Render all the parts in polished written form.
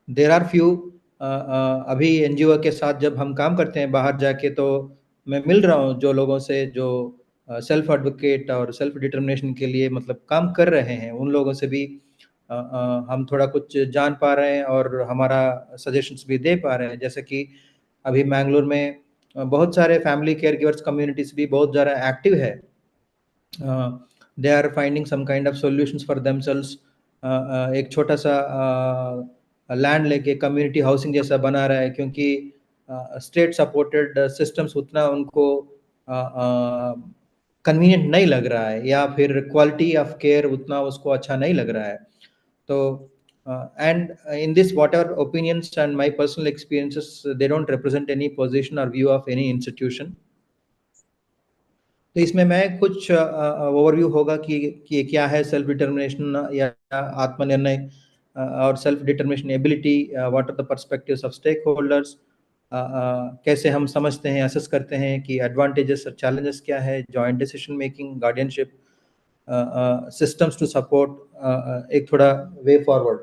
There are few, अभी NGO के साथ जब हम काम करते हैं बाहर जाके, तो मैं मिल रहा हूँ जो लोगों से जो सेल्फ एडवोकेट और सेल्फ डिटर्मिनेशन के लिए मतलब काम कर रहे हैं, उन लोगों से भी हम थोड़ा कुछ जान पा रहे हैं और हमारा सजेशंस भी दे पा रहे हैं। जैसे कि अभी मैंगलोर में बहुत सारे फैमिली केयर गिवर्स कम्युनिटीज भी बहुत ज़्यादा एक्टिव है। They are finding some kind of solutions for themselves. एक छोटा सा लैंड लेके कम्युनिटी हाउसिंग जैसा बना रहा है, क्योंकि स्टेट सपोर्टेड सिस्टम्स उतना उनको कन्वीनियंट नहीं लग रहा है, या फिर क्वालिटी ऑफ केयर उतना उसको अच्छा नहीं लग रहा है। तो and in this, whatever opinions and my personal experiences, they don't represent any position or view of any institution. तो इसमें मैं कुछ ओवरव्यू होगा कि क्या है सेल्फ डिटर्मिनेशन या आत्मनिर्णय, और self determination ability, what are the perspectives of stakeholders, कैसे हम समझते हैं, असेस करते हैं कि एडवांटेजेस और चैलेंजेस क्या है, joint decision making, guardianship, systems to support, एक थोड़ा वे फॉरवर्ड।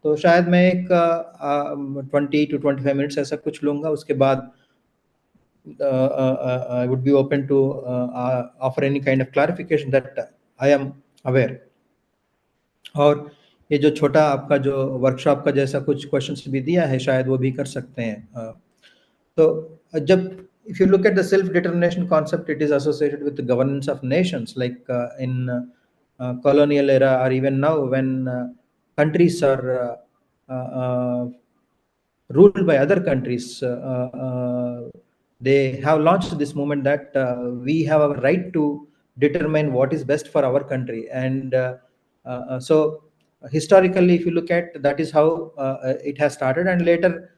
तो शायद मैं एक 20 to 25 मिनट्स ऐसा कुछ लूँगा, उसके बाद I would be open to offer any kind of clarification that I am aware. और ये जो छोटा आपका जो वर्कशॉप का जैसा कुछ क्वेश्चंस भी दिया है, शायद वो भी कर सकते हैं। तो जब if you look at the self-determination concept, it is associated with the governance of nations, like in colonial era, or even now when countries are ruled by other countries. They have launched this movement that we have a right to determine what is best for our country. And so historically, if you look at, that is how it has started, and later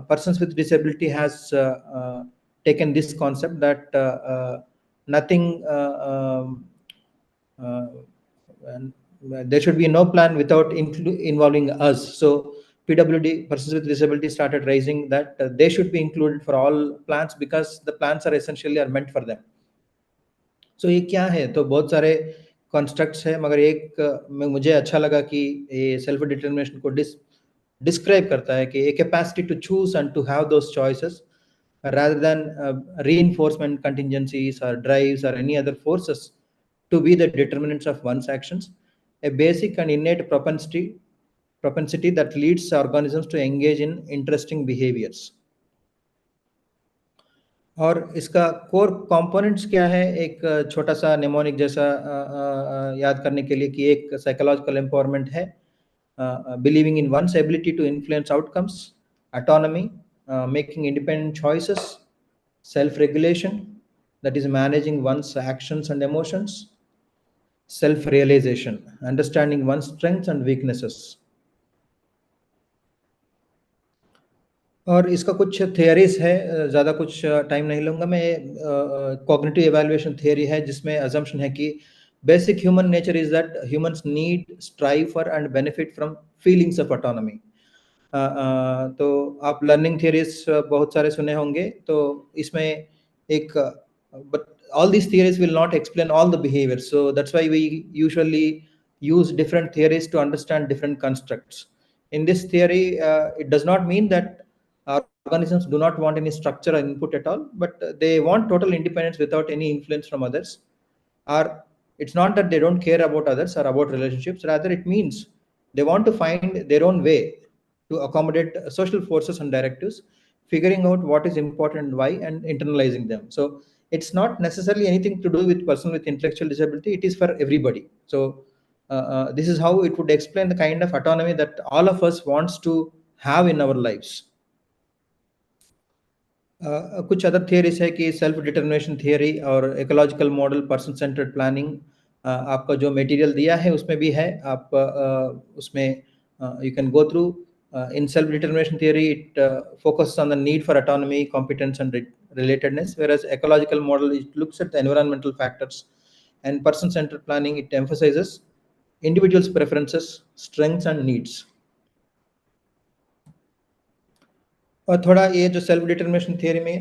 persons with disability has taken this concept that nothing there should be no plan without involving us. So PWD, persons with disability, started raising that they should be included for all plans, because the plans are essentially are meant for them. So ये क्या है? तो बहुत सारे constructs है, मगर एक मुझे अच्छा लगा कि ये सेल्फ डिटर्मिनेशन को डिस्क्राइब करता है कि a capacity to choose and to have those choices rather than reinforcement contingencies or drives or any other forces to be the determinants of one's actions. A basic and innate propensity that leads organisms to engage in interesting behaviors. और इसका core components क्या है? एक छोटा सा mnemonic जैसा याद करने के लिए कि एक साइकोलॉजिकल एम्पावरमेंट है, believing in one's ability to influence outcomes, autonomy, making independent choices, self-regulation, that is managing one's actions and emotions, self-realization, understanding one's strengths and weaknesses. और इसका कुछ थियरीज है, ज़्यादा कुछ टाइम नहीं लूँगा मैं। कॉग्निटिव इवैल्यूएशन थियरी है, जिसमें अजम्पशन है कि basic human nature is that humans need, strive for and benefit from feelings of autonomy. तो आप लर्निंग थियरीज बहुत सारे सुने होंगे, तो इसमें एक but all these theories will not explain all the behaviors, so that's why we usually use different theories to understand different constructs. In this theory, it does not mean that organisms do not want any structure or input at all, but they want total independence without any influence from others. Or it's not that they don't care about others or about relationships, rather it means they want to find their own way to accommodate social forces and directives, figuring out what is important and why, and internalizing them. So it's not necessarily anything to do with person with intellectual disability, it is for everybody. So this is how it would explain the kind of autonomy that all of us wants to have in our lives. कुछ other theories है कि self determination theory और ecological model, person centred planning, आपका जो material दिया है उसमें भी है, आप उसमें you can go through. In self-determination theory, it focuses on the need for autonomy, competence, and relatedness, whereas ecological model, it looks at the environmental factors, and person-centered planning, it emphasizes individuals' preferences, strengths, and needs. और थोड़ा ये जो self determination theory में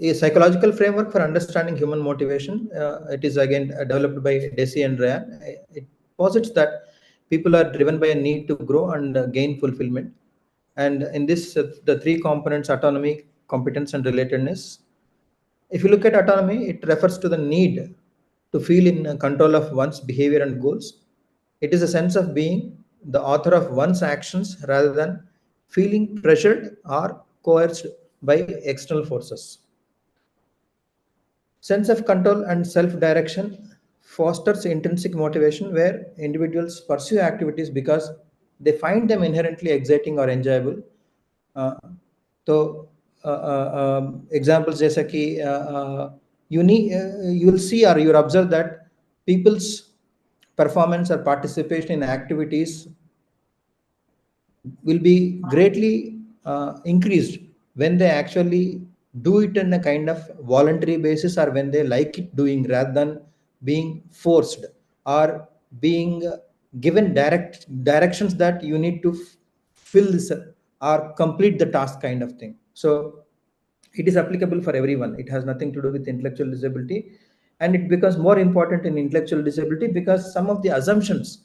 ये psychological framework for understanding human motivation, it is again developed by Deci and Ryan. It posits that people are driven by a need to grow and gain fulfillment. And in this, the three components: autonomy, competence, and relatedness. If you look at autonomy, it refers to the need to feel in control of one's behavior and goals. It is a sense of being the author of one's actions rather than feeling pressured or coerced by external forces. Sense of control and self direction fosters intrinsic motivation where individuals pursue activities because they find them inherently exciting or enjoyable. Uh, तो examples जैसा कि you will see or you will observe that people's performance or participation in activities will be greatly increased when they actually do it in a kind of voluntary basis, or when they like it doing rather than being forced or being given directions that you need to fill this or complete the task kind of thing. So it is applicable for everyone. It has nothing to do with intellectual disability, and it becomes more important in intellectual disability because some of the assumptions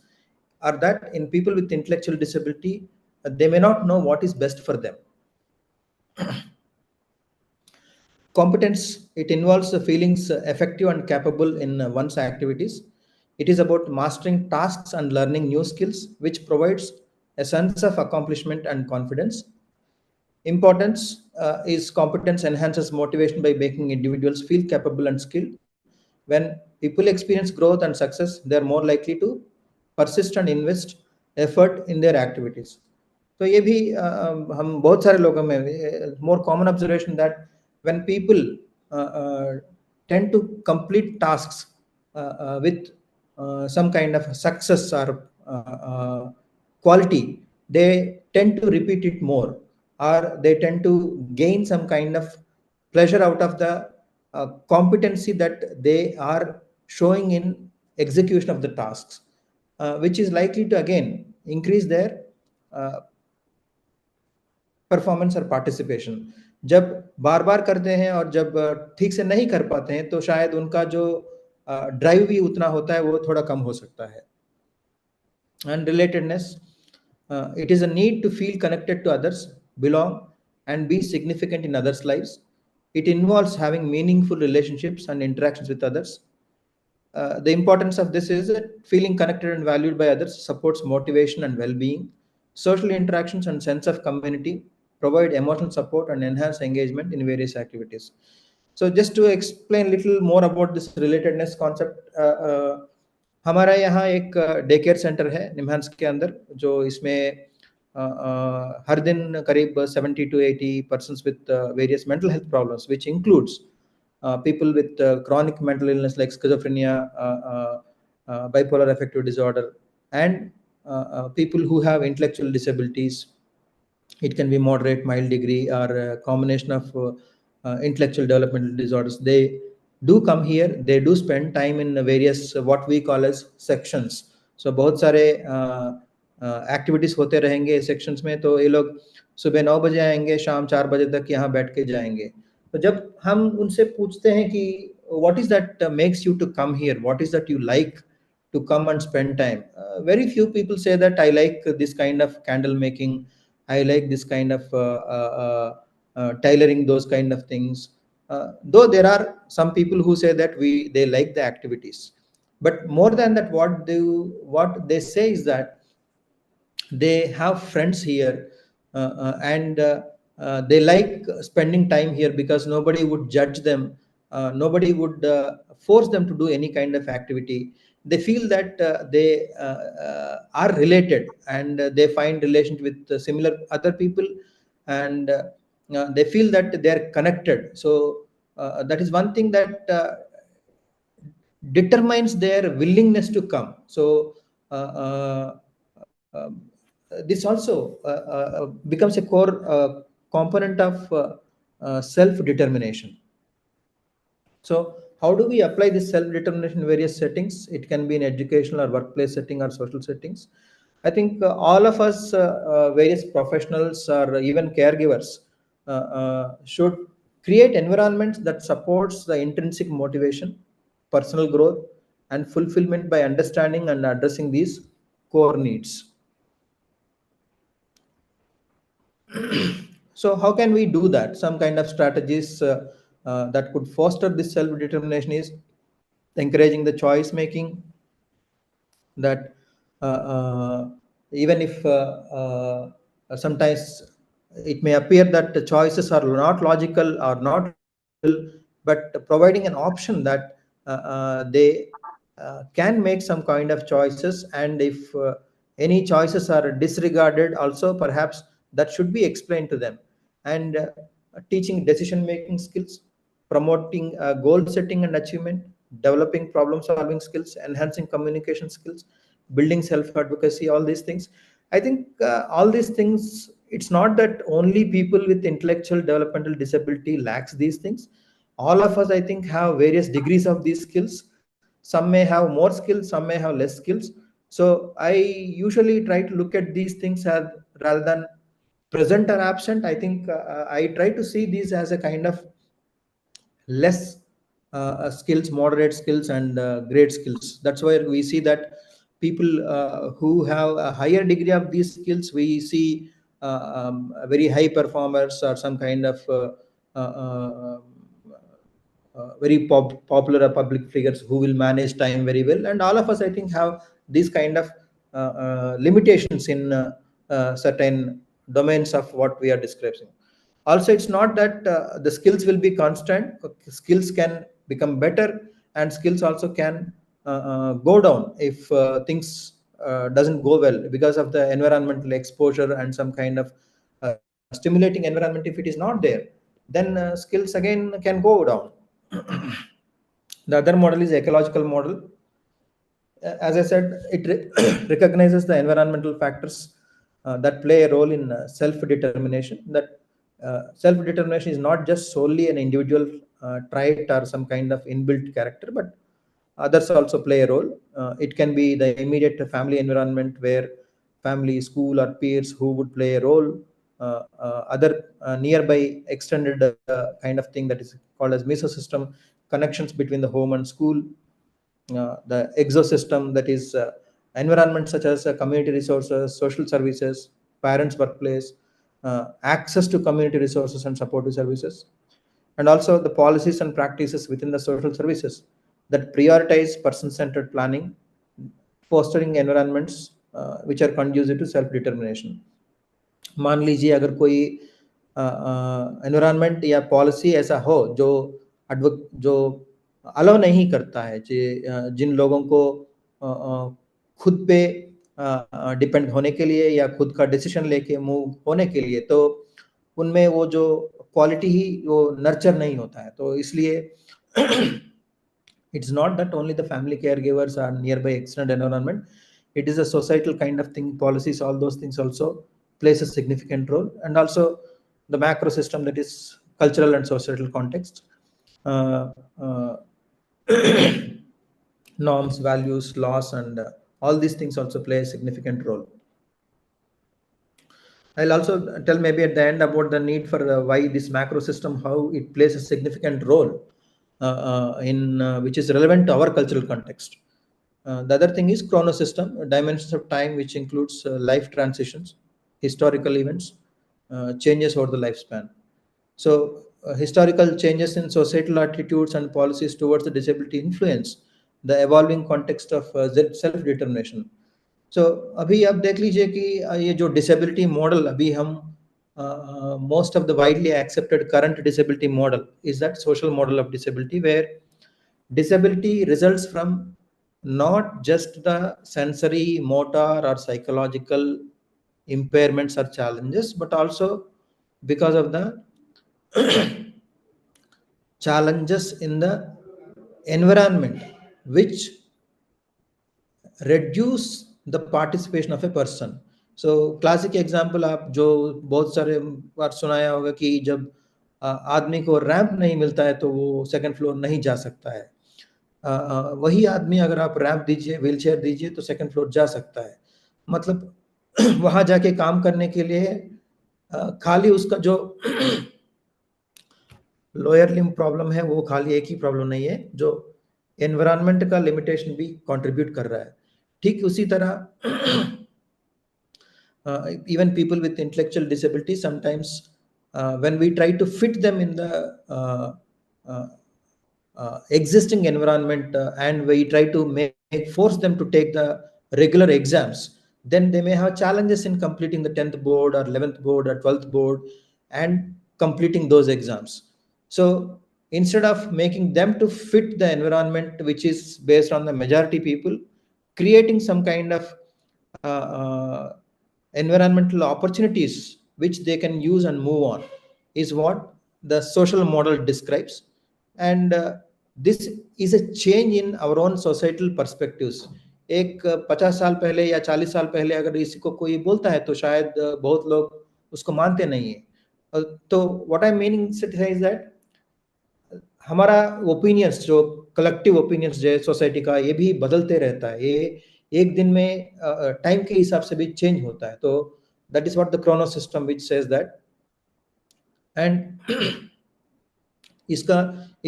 are that in people with intellectual disability, they may not know what is best for them. Competence, it involves the feelings effective and capable in one's activities. It is about mastering tasks and learning new skills, which provides a sense of accomplishment and confidence. Importance is competence enhances motivation by making individuals feel capable and skilled. When people experience growth and success, they are more likely to persist and invest effort in their activities. तो ये भी हम बहुत सारे लोगों में more common observation that when people tend to complete tasks with some kind of success or quality, they tend to repeat it more, or they tend to gain some kind of pleasure out of the competency that they are showing in execution of the tasks, which is likely to again increase their performance और participation. जब बार बार करते हैं और जब ठीक से नहीं कर पाते हैं तो शायद उनका जो ड्राइव भी उतना होता है वो थोड़ा कम हो सकता है. And relatedness, it is a need to feel connected to others, belong, and be significant in others' lives. It involves having meaningful relationships and interactions with others. The importance of this is that feeling connected and valued by others supports motivation and well-being. Social interactions and sense of community provide emotional support and enhance engagement in various activities. So just to explain a little more about this relatedness concept, हमारा यहाँ एक day care centre है निम्हांस के अंदर, जो इसमें हर दिन करीब 70 to 80 persons with various mental health problems, which includes people with chronic mental illness like schizophrenia, bipolar affective disorder, and people who have intellectual disabilities. It can be moderate, mild degree, or a combination of intellectual developmental disorders. They do come here, they do spend time in various what we call as sections. So बहुत सारे activities होते रहेंगे sections में. तो ये लोग सुबह 9 बजे आएंगे, शाम 4 बजे तक यहाँ बैठ के जाएंगे. तो जब हम उनसे पूछते हैं कि what is that makes you to come here, what is that you like to come and spend time, very few people say that I like this kind of candle making, I like this kind of tailoring, those kind of things. Though there are some people who say that they like the activities, but more than that, what they say is that they have friends here, and they like spending time here because nobody would judge them, nobody would force them to do any kind of activity. They feel that they are related, and they find relation with similar other people, and they feel that they are connected. So that is one thing that determines their willingness to come. So this also becomes a core component of self-determination. So how do we apply this self-determination in various settings? It can be in educational or workplace setting or social settings. I think all of us, various professionals or even caregivers, should create environments that supports the intrinsic motivation, personal growth, and fulfillment by understanding and addressing these core needs. So how can we do that? Some kind of strategies that could foster this self-determination is encouraging the choice making, that even if sometimes it may appear that the choices are not logical or not reasonable, but providing an option that they can make some kind of choices, and if any choices are disregarded also, perhaps that should be explained to them. And teaching decision making skills, promoting goal setting and achievement, developing problem solving skills, enhancing communication skills, building self advocacy, all these things. I think all these things, it's not that only people with intellectual developmental disability lacks these things. All of us, I think, have various degrees of these skills. Some may have more skills, some may have less skills. So I usually try to look at these things as, rather than present or absent, I think I try to see these as a kind of less skills, moderate skills, and great skills. That's why we see that people who have a higher degree of these skills, we see very high performers, or some kind of very popular public figures who will manage time very well. And all of us, I think, have these kind of limitations in certain domains of what we are describing. Also, it's not that the skills will be constant. Skills can become better, and skills also can go down if things doesn't go well because of the environmental exposure and some kind of stimulating environment. If it is not there, then skills again can go down. The other model is ecological model. As I said, it recognizes the environmental factors that play a role in self-determination. That self-determination is not just solely an individual trait or some kind of inbuilt character, but others also play a role. It can be the immediate family environment, where family, school, or peers who would play a role. Other nearby extended kind of thing that is called as mesosystem, connections between the home and school. The ecosystem, that is environment such as community resources, social services, parents workplace, access to community resources and supportive services, and also the policies and practices within the social services that prioritize person-centered planning, fostering environments which are conducive to self-determination. मान लीजिए अगर कोई environment या policy ऐसा हो जो जो allow नहीं करता है जिन लोगों को खुद पे डिपेंड होने के लिए या खुद का डिसीजन लेके मूव होने के लिए, तो उनमें वो जो क्वालिटी ही वो नर्चर नहीं होता है। तो इसलिए it's not that only the family caregivers are nearby extended environment, it is a societal kind of thing. Policies, all those things also plays a significant role. And also the macro system, that is cultural and societal context, uh, uh, norms, values, laws, and all these things also play a significant role. I'll also tell maybe at the end about the need for why this macro system, how it plays a significant role in which is relevant to our cultural context. The other thing is chronosystem, dimensions of time, which includes life transitions, historical events, changes over the lifespan. So historical changes in societal attitudes and policies towards the disability influence the evolving context of self determination. So अभी आप देख लीजिए कि ये जो disability model अभी हम most of the widely accepted current disability model is that social model of disability, where disability results from not just the sensory, motor, or psychological impairments or challenges, but also because of the challenges in the environment which reduce the participation of a person. So classic example आप जो बहुत सारे बार सुनाया होगा कि जब आदमी को रैंप नहीं मिलता है तो वो सेकंड फ्लोर नहीं जा सकता है। वही आदमी अगर आप रैंप दीजिए, व्हीलचेयर दीजिए, तो सेकंड फ्लोर जा सकता है। मतलब वहां जाके काम करने के लिए खाली उसका जो लोअर लिम्ब प्रॉब्लम है वो खाली एक ही प्रॉब्लम नहीं है, जो एनवायरनमेंट का लिमिटेशन भी कंट्रीब्यूट कर रहा है। ठीक उसी तरह even people with intellectual disability sometimes when we try to fit them in the uh, existing environment and we try to force them to take the regular exams, then they may have challenges in completing the 10th board or 11th board or 12th board and completing those exams. So instead of making them to fit the environment which is based on the majority people, creating some kind of uh, uh, environmental opportunities which they can use and move on is what the social model describes. And this is a change in our own societal perspectives. एक 50 साल पहले या 40 साल पहले अगर इसी को कोई बोलता है तो शायद बहुत लोग उसको मानते नहीं है। तो what I meaning is that हमारा ओपिनियंस जो कलेक्टिव ओपिनियंस जो है सोसाइटी का ये भी बदलते रहता है। ये एक दिन में टाइम के हिसाब से भी चेंज होता है। तो that is what the Chrono system which says that. And इसका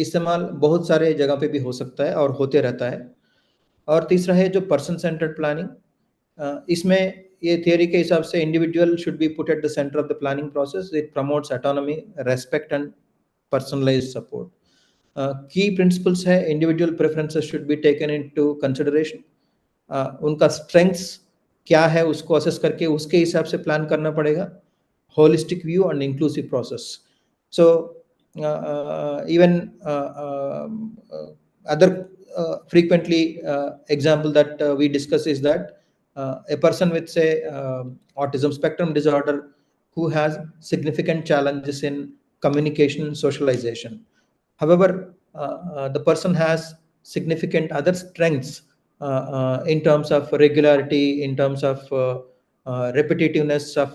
इस्तेमाल बहुत सारे जगह पे भी हो सकता है और होते रहता है। और तीसरा है जो पर्सन सेंटर्ड प्लानिंग। इसमें ये थियरी के हिसाब से individual should be put at the centre of the planning process. It promotes autonomy, respect and personalised support. की प्रिंसिपल्स है individual preferences should be taken into consideration. उनका स्ट्रेंथ्स क्या है उसको असेस करके उसके हिसाब से प्लान करना पड़ेगा। Holistic view and inclusive process. So even other frequently example that we discuss is that a person with say autism spectrum disorder who has significant challenges in communication and socialization. However, the person has significant other strengths in terms of regularity, in terms of repetitiveness of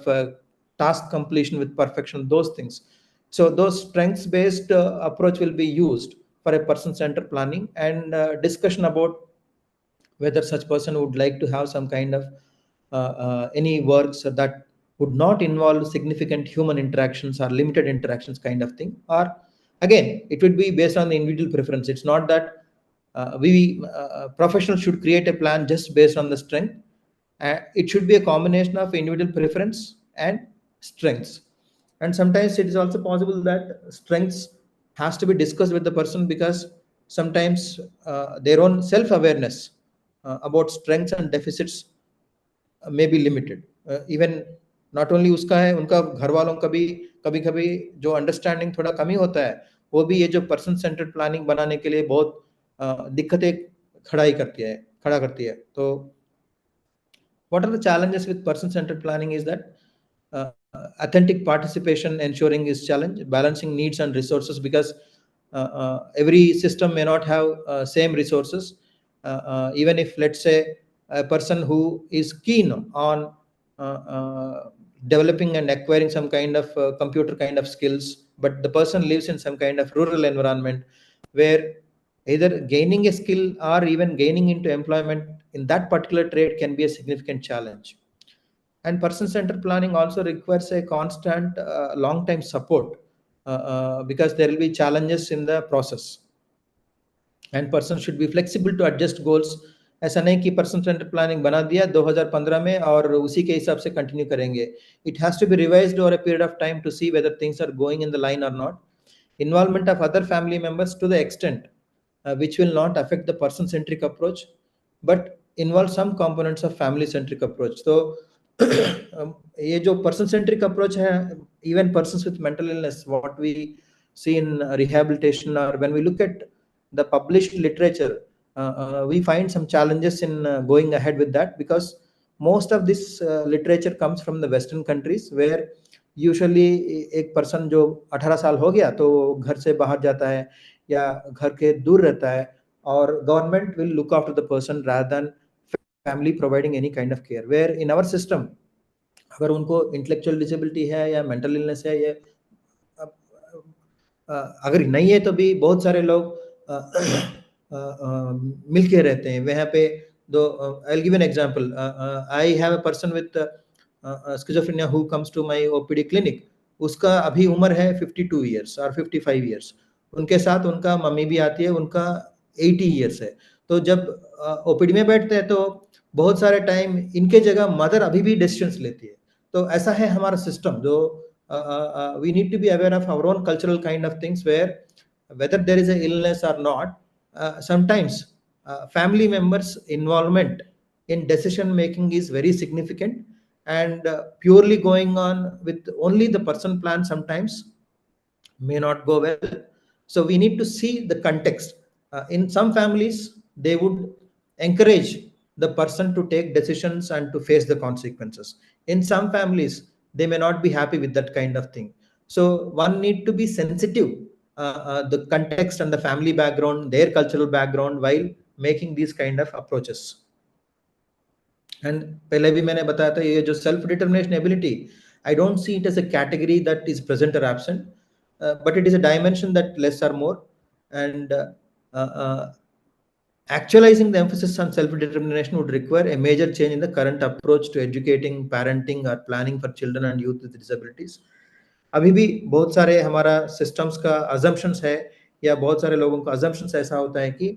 task completion with perfection, those things. So those strengths based approach will be used for a person centered planning and discussion about whether such person would like to have some kind of any works that would not involve significant human interactions or limited interactions kind of thing. Or again, it would be based on the individual preference. It's not that we professionals should create a plan just based on the strength. It should be a combination of individual preference and strengths. And sometimes it is also possible that strengths has to be discussed with the person because sometimes their own self-awareness about strengths and deficits may be limited. Even not only उसका है, उनका घर वालों का भी कभी कभी जो अंडरस्टैंडिंग थोड़ा कमी होता है, वो भी ये जो पर्सन सेंटर्ड प्लानिंग बनाने के लिए बहुत दिक्कतें खड़ा करती है। तो what are the challenges with person centered planning is that authentic participation ensuring is challenge, balancing needs and resources, because every system may not have same resources. Even if let's say a person who is keen on developing and acquiring some kind of computer kind of skills, but the person lives in some kind of rural environment where either gaining a skill or even gaining into employment in that particular trade can be a significant challenge. And person-centered planning also requires a constant long-time support because there will be challenges in the process. And person should be flexible to adjust goals. ऐसा नहीं कि person centre planning बना दिया 2015 में और उसी के हिसाब से कंटिन्यू करेंगे. It has to be revised over a period of time to see whether things are going in the line or not. Involvement of other family members to the extent which will not affect the person centric approach but involve some components of family centric approach. So ये जो person centric approach है, even persons with mental illness, what we see in rehabilitation or when we look at the published literature, we find some challenges in going ahead with that because most of this literature comes from the Western countries where usually एक person जो 18 साल हो गया तो घर से बाहर जाता है या घर के दूर रहता है और government will look after the person rather than family providing any kind of care. Where in our system अगर उनको इंटेलेक्चुअल डिसेबिलिटी है या मेंटल इलनेस है, ये अगर नहीं है तो भी बहुत सारे लोग मिलके रहते हैं वहाँ पे। दो I will give an example. I have a person with schizophrenia who comes to my OPD clinic. उसका अभी उम्र है 52 इयर्स और 55 इयर्स। उनके साथ उनका मम्मी भी आती है, उनका 80 इयर्स है। तो जब ओपीडी में बैठते हैं तो बहुत सारे टाइम इनके जगह मदर अभी भी डिसीजंस लेती है। तो ऐसा है हमारा सिस्टम जो we need to be aware of our own cultural kind of things, where whether there is a illness or not, sometimes family members involvement in decision making is very significant, and purely going on with only the person plan sometimes may not go well. So we need to see the context. In some families, they would encourage the person to take decisions and to face the consequences. In some families, they may not be happy with that kind of thing. So one need to be sensitive, the context and the family background, their cultural background, while making these kind of approaches. And पहले भी मैंने बताया था, ये जो self determination ability, I don't see it as a category that is present और absent, but it is a dimension that less और more, and actualizing the emphasis on self-determination would require a major change in the current approach to educating, parenting or planning for children and youth with disabilities. अभी भी बहुत सारे हमारा systems का assumptions है, या बहुत सारे लोगों का assumptions ऐसा होता है कि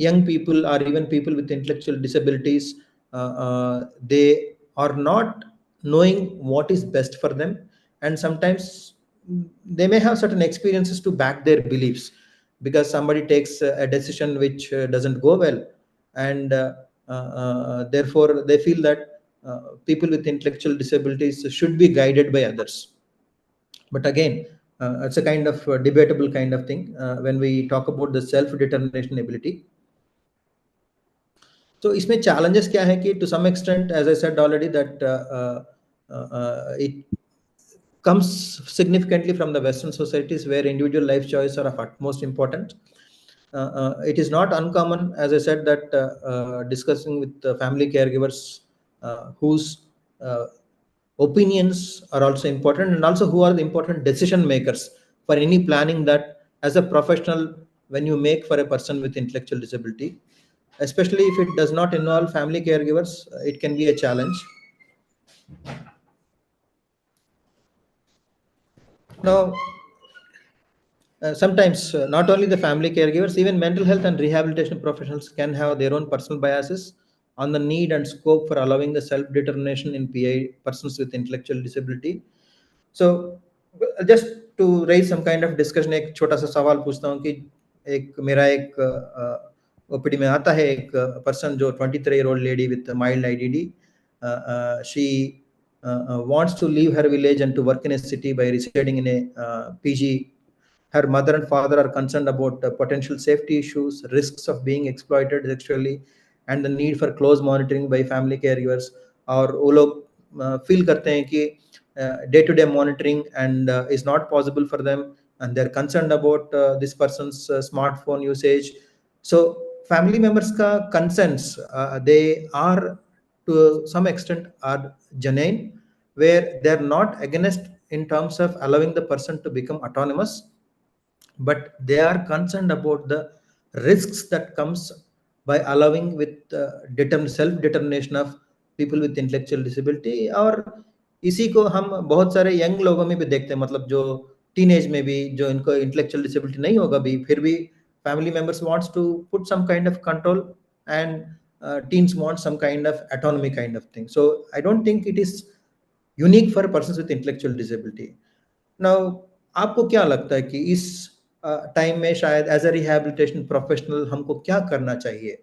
young people or even people with intellectual disabilities, they are not knowing what is best for them, and sometimes they may have certain experiences to back their beliefs, because somebody takes a decision which doesn't go well, and therefore they feel that people with intellectual disabilities should be guided by others. But again, it's a kind of debatable kind of thing when we talk about the self determination ability. तो इसमें challenges क्या है कि to some extent, as I said already, that it comes significantly from the Western societies, where individual life choices are of utmost importance. It is not uncommon, as I said, that discussing with family caregivers whose opinions are also important, and also who are the important decision makers for any planning that, as a professional, when you make for a person with intellectual disability, especially if it does not involve family caregivers, it can be a challenge. Now, sometimes not only the family caregivers, even mental health and rehabilitation professionals can have their own personal biases on the need and scope for allowing the self-determination in PI persons with intellectual disability. So just to raise some kind of discussion, एक छोटा सा सवाल पूछता हूँ कि एक मेरा एक ओपीडी में आता है एक पर्सन जो 23-year-old lady with mild IDD. She wants to leave her village and to work in a city by residing in a PG. Her mother and father are concerned about potential safety issues, risks of being exploited sexually, and the need for close monitoring by family caregivers. और वो लोग feel करते हैं कि day-to-day monitoring and is not possible for them, and they're concerned about this person's smartphone usage. So family members ka concerns, they are to some extent are genuine, where they're not against in terms of allowing the person to become autonomous, but they are concerned about the risks that comes by allowing with self determination of people with intellectual disability. और इसी को हम बहुत सारे young लोगों में भी देखते हैं, मतलब जो टीनेज में भी जो इनको इंटेलेक्चुअल डिसेबिलिटी नहीं होगा भी, फिर भी family members wants to put some kind of control, and teens want some kind of autonomy kind of thing. So I don't think it is unique for persons with intellectual disability. Now, आपको क्या लगता है कि इस time में शायद as a rehabilitation professional हमको क्या करना चाहिए?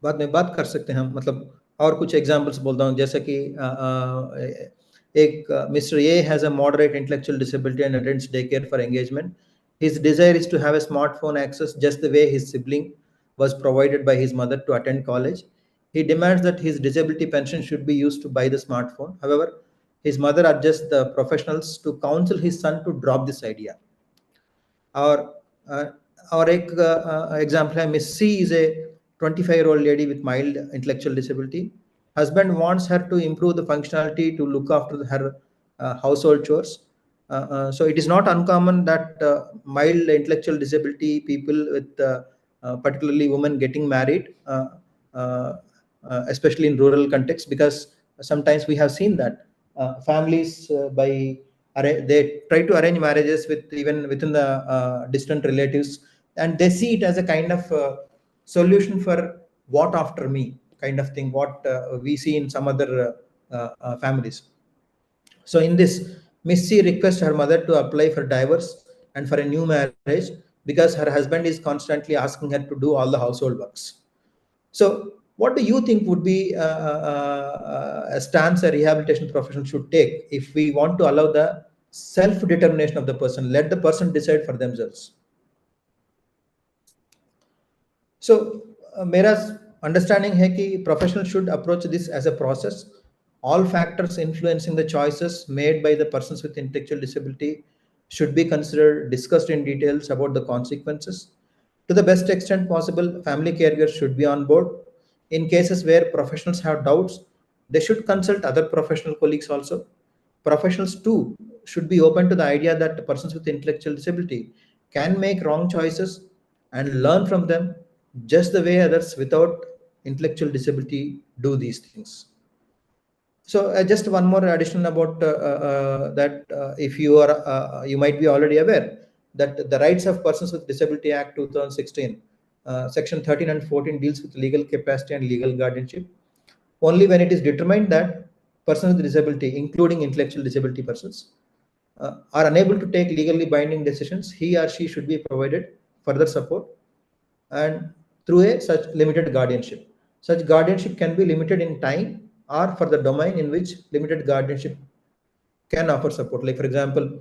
बाद में बात कर सकते हैं हम, मतलब और कुछ एग्जांपल्स बोलता हूँ, जैसे कि एक mister A has a moderate intellectual disability and attends day care for engagement. His desire is to have a smartphone access just the way his sibling was provided by his mother to attend college. He demands that his disability pension should be used to buy the smartphone. However, his mother urges the professionals to counsel his son to drop this idea. और अ, और एक example है, Miss C is a 25-year-old lady with mild intellectual disability. Husband wants her to improve the functionality to look after her household chores. So it is not uncommon that mild intellectual disability people with particularly women getting married, especially in rural context, because sometimes we have seen that families by they try to arrange marriages with even within the distant relatives, and they see it as a kind of solution for what after me kind of thing, what we see in some other families. So in this, Miss C requests her mother to apply for divorce and for a new marriage because her husband is constantly asking her to do all the household works. So, what do you think would be a stance a rehabilitation professional should take if we want to allow the self-determination of the person, let the person decide for themselves? So मेरा understanding है कि professional should approach this as a process. All factors influencing the choices made by the persons with intellectual disability should be considered, discussed in details about the consequences. To the best extent possible, family caregivers should be on board. In cases where professionals have doubts, they should consult other professional colleagues also. Professionals too should be open to the idea that persons with intellectual disability can make wrong choices and learn from them just the way others without intellectual disability do these things. So just one more addition about that if you are you might be already aware that the Rights of Persons with Disability Act 2016 section 13 and 14 deals with legal capacity and legal guardianship. Only when it is determined that persons with disability, including intellectual disability persons, are unable to take legally binding decisions, he or she should be provided further support and through a such limited guardianship. Such guardianship can be limited in time or for the domain in which limited guardianship can offer support. Like for example,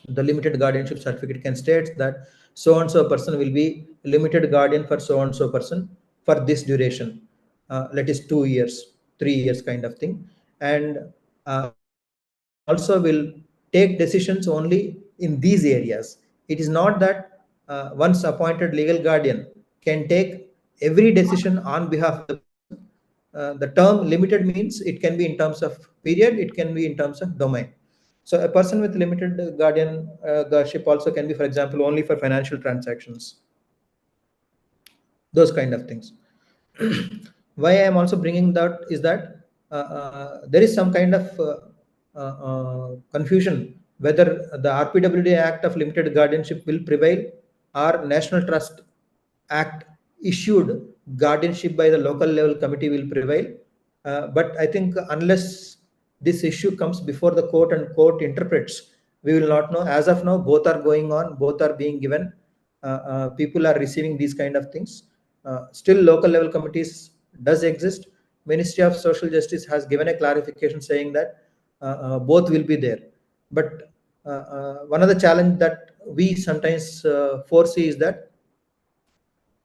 the limited guardianship certificate can state that so and so person will be limited guardian for so and so person for this duration, that is 2 years, 3 years kind of thing, and also will take decisions only in these areas. It is not that once appointed legal guardian can take every decision on behalf of the person. The term limited means it can be in terms of period, it can be in terms of domain. So a person with limited guardianship also can be, for example, only for financial transactions, those kind of things. Why I am also bringing that is that there is some kind of confusion whether the RPWD Act of Limited Guardianship will prevail or National Trust Act issued guardianship by the local level committee will prevail. But I think unless this issue comes before the court and court interprets, we will not know. As of now, both are going on, both are being given. People are receiving these kind of things. Still, local level committees does exist. Ministry of Social Justice has given a clarification saying that both will be there. But one of the challenge that we sometimes foresee is that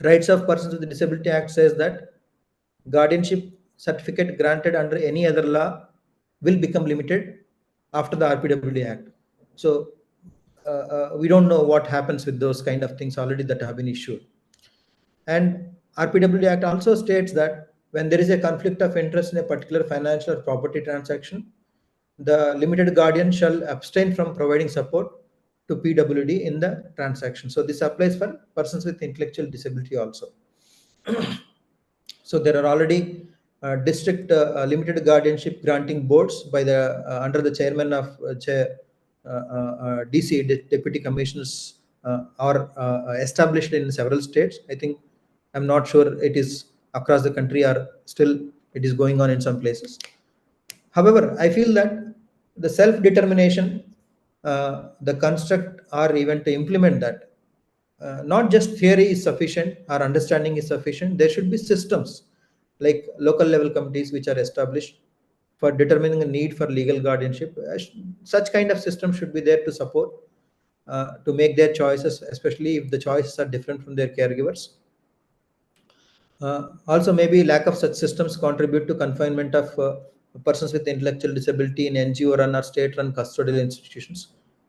Rights of Persons with Disability Act says that guardianship certificate granted under any other law will become limited after the RPWD Act. So we don't know what happens with those kind of things already that have been issued. And RPWD Act also states that when there is a conflict of interest in a particular financial or property transaction, the limited guardian shall abstain from providing support to PWD in the transaction. So this applies for persons with intellectual disability also. So there are already district limited guardianship granting boards by the under the chairman of DC deputy commissioners are established in several states. I think I'm not sure it is across the country or still it is going on in some places. However, I feel that the self-determination, the construct, or even to implement that, not just theory is sufficient or understanding is sufficient. There should be systems like local level committees which are established for determining a need for legal guardianship. Such kind of system should be there to support, to make their choices, especially if the choices are different from their caregivers. Also, maybe lack of such systems contribute to confinement of persons with intellectual disability in NGO-run or state-run custodial institutions,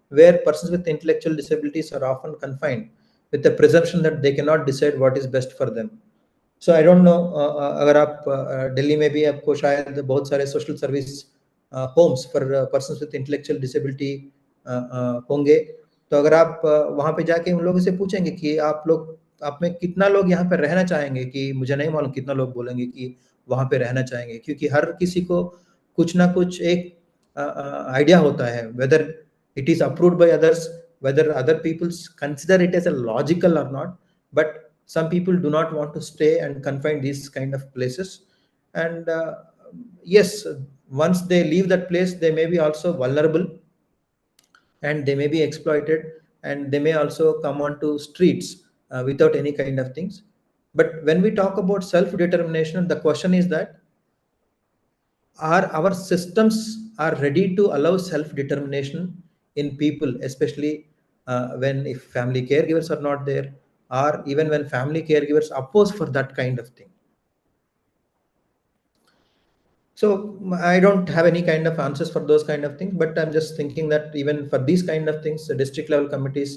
where persons with intellectual disabilities are often confined with the presumption that they cannot decide what is best for them. So I don't know अगर आप दिल्ली में भी आपको शायद बहुत सारे social service Holmes for persons with intellectual disability होंगे, तो अगर आप वहाँ पे जाके उन लोगों से पूछेंगे कि आप में कितना लोग यहाँ पे रहना चाहेंगे, कि मुझे नहीं मालूम कितना लोग बोलेंगे कि वहाँ पे रहना चाहेंगे, क्योंकि हर किसी को कुछ ना कुछ एक आइडिया होता है, whether it is approved by others, whether other peoples consider it as a logical or not, but Some people do not want to stay and confine these kind of places. And yes, once they leave that place, they may be also vulnerable, and they may be exploited, and they may also come onto streets without any kind of things. But when we talk about self determination, the question is that are our systems are ready to allow self determination in people, especially when if family caregivers are not there, or even when family caregivers oppose for that kind of thing. So I don't have any kind of answers for those kind of things, but I'm just thinking that even for these kind of things, the district level committees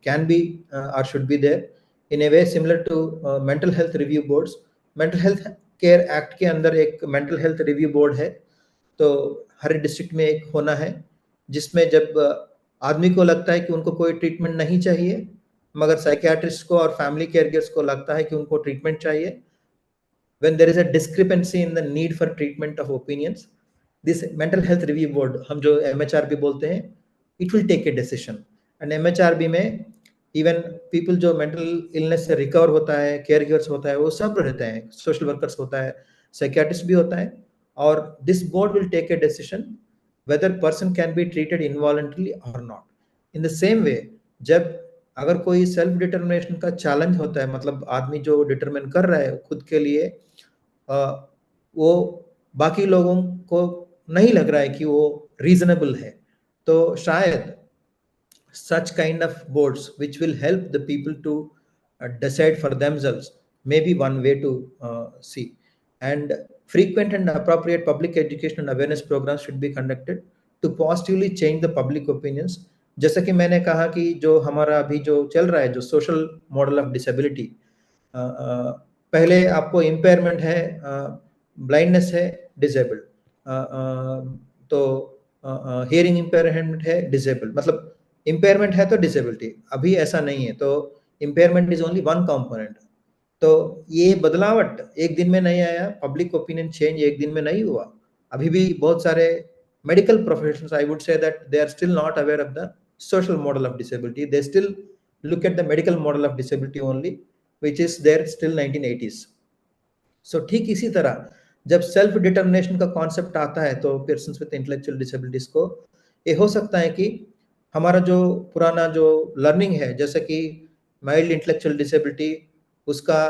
can be or should be there in a way similar to mental health review boards. Mental health care act के अंदर एक mental health review board है, तो हर district में एक होना है, जिसमें जब आदमी को लगता है कि उनको कोई ट्रीटमेंट नहीं चाहिए, मगर साइकियाट्रिस्ट को और फैमिली केयर को लगता है कि उनको ट्रीटमेंट चाहिए, when there is a discrepancy in the need for treatment of opinions, this mental health review board, हम जो MHRB बोलते हैं, it will take a decision. And MHRB में even people जो mental illness से recover होता है, caregivers होता है, वो सब रहते हैं, social workers होता है, psychiatrist भी होता है, और this board will take a decision whether person can be treated involuntarily or not. In the same way, जब अगर कोई सेल्फ डिटर्मिनेशन का चैलेंज होता है, मतलब आदमी जो डिटरमिन कर रहा है खुद के लिए, वो बाकी लोगों को नहीं लग रहा है कि वो रीजनेबल है, तो शायद such kind of boards which will help the people to decide for themselves may be one way to see. And frequent and appropriate public education and awareness programs should be conducted to positively change the public opinions. जैसा कि मैंने कहा कि जो हमारा अभी जो चल रहा है, जो सोशल मॉडल ऑफ डिसेबिलिटी, पहले आपको इम्पेयरमेंट है, ब्लाइंडनेस है, डिसेबल्ड, तो हियरिंग इम्पेयरमेंट है, डिसेबल्ड, मतलब इम्पेयरमेंट है तो डिसेबिलिटी, अभी ऐसा नहीं है, तो impairment is only one component. तो ये बदलावट एक दिन में नहीं आया, पब्लिक ओपिनियन चेंज एक दिन में नहीं हुआ, अभी भी बहुत सारे medical professionals, I would say that they are still not aware of the social model of disability, they still look at the medical model of disability only, which is there still 1980s. So ठीक इसी तरह जब self determination का concept आता है, तो persons with intellectual disabilities को ये हो सकता है कि हमारा जो पुराना जो लर्निंग है, जैसे कि माइल्ड इंटेलेक्चुअल डिसेबिलिटी, उसका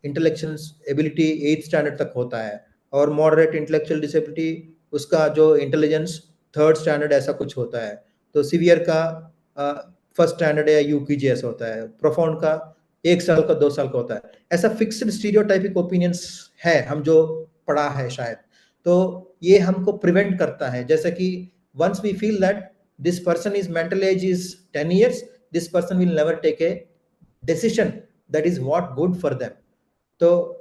इंटेलेक्चुअल एबिलिटी 8th स्टैंडर्ड तक होता है, और मॉडरेट इंटेलेक्चुअल डिसेबिलिटी उसका जो इंटेलिजेंस 3rd स्टैंडर्ड ऐसा कुछ होता है, तो सीवियर का 1st स्टैंडर्ड या यूकेजी ऐसा होता है, प्रोफाउंड का 1 साल का 2 साल का होता है। ऐसा फिक्स्ड स्टीरियोटाइपिक ओपिनियंस है हम जो पढ़ा है शायद, तो ये हमको प्रिवेंट करता है, जैसे कि once we feel that this person is mental age is 10 years, this person will never take a decision that is what good for them. So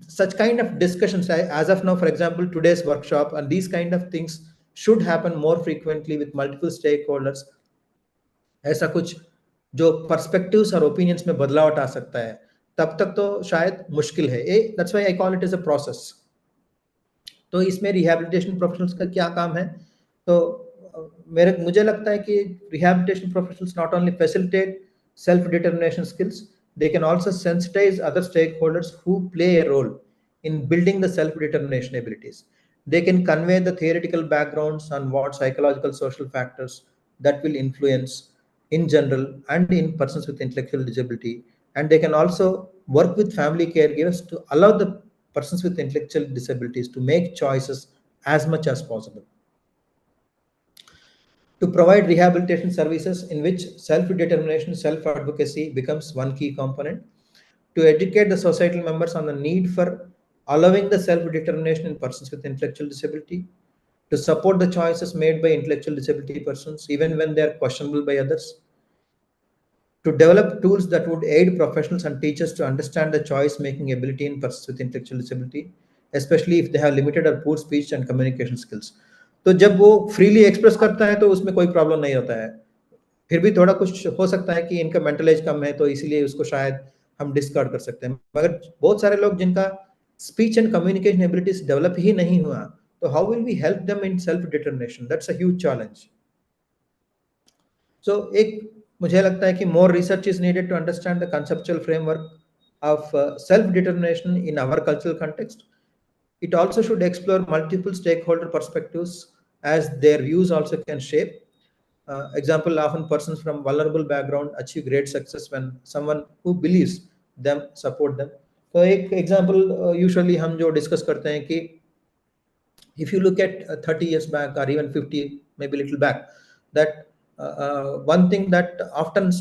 such kind of discussions, as of now, for example, today's workshop and these kind of things should happen more frequently with multiple stakeholders. ऐसा कुछ जो perspectives और opinions में बदलाव आ सकता है, तब तक तो शायद मुश्किल है। That's why I call it as a process. तो इसमें रिहैबिलिटेशन प्रोफेशनल्स का क्या काम है? तो मुझे लगता है कि rehabilitation professionals not only facilitate self determination skills, they can also sensitize other stakeholders who play a role in building the self-determination abilities. They can convey the theoretical backgrounds on what psychological social factors that will influence in general and in persons with intellectual disability. And they can also work with family caregivers to allow the persons with intellectual disabilities to make choices as much as possible. To provide rehabilitation services in which self-determination, self-advocacy becomes one key component, to educate the societal members on the need for allowing the self-determination in persons with intellectual disability, to support the choices made by intellectual disability persons even when they are questionable by others, to develop tools that would aid professionals and teachers to understand the choice-making ability in persons with intellectual disability, especially if they have limited or poor speech and communication skills. तो जब वो freely express करता है तो उसमें कोई problem नहीं होता है, फिर भी थोड़ा कुछ हो सकता है कि इनका मेंटल एज कम है तो इसीलिए उसको शायद हम डिस्कार्ड कर सकते हैं, मगर बहुत सारे लोग जिनका speech and communication abilities develop ही नहीं हुआ, तो how will we help them in self determination? That's a huge challenge. So एक मुझे लगता है कि more research is needed to understand the conceptual framework of self-determination in our cultural context. It also should explore multiple stakeholder perspectives as their views also can shape. Example, often persons from vulnerable background achieve great success when someone who believes them support them. तो एक example usually हम जो discuss करते हैं कि if you look at 30 years back or even 50, maybe a little back, that one thing that often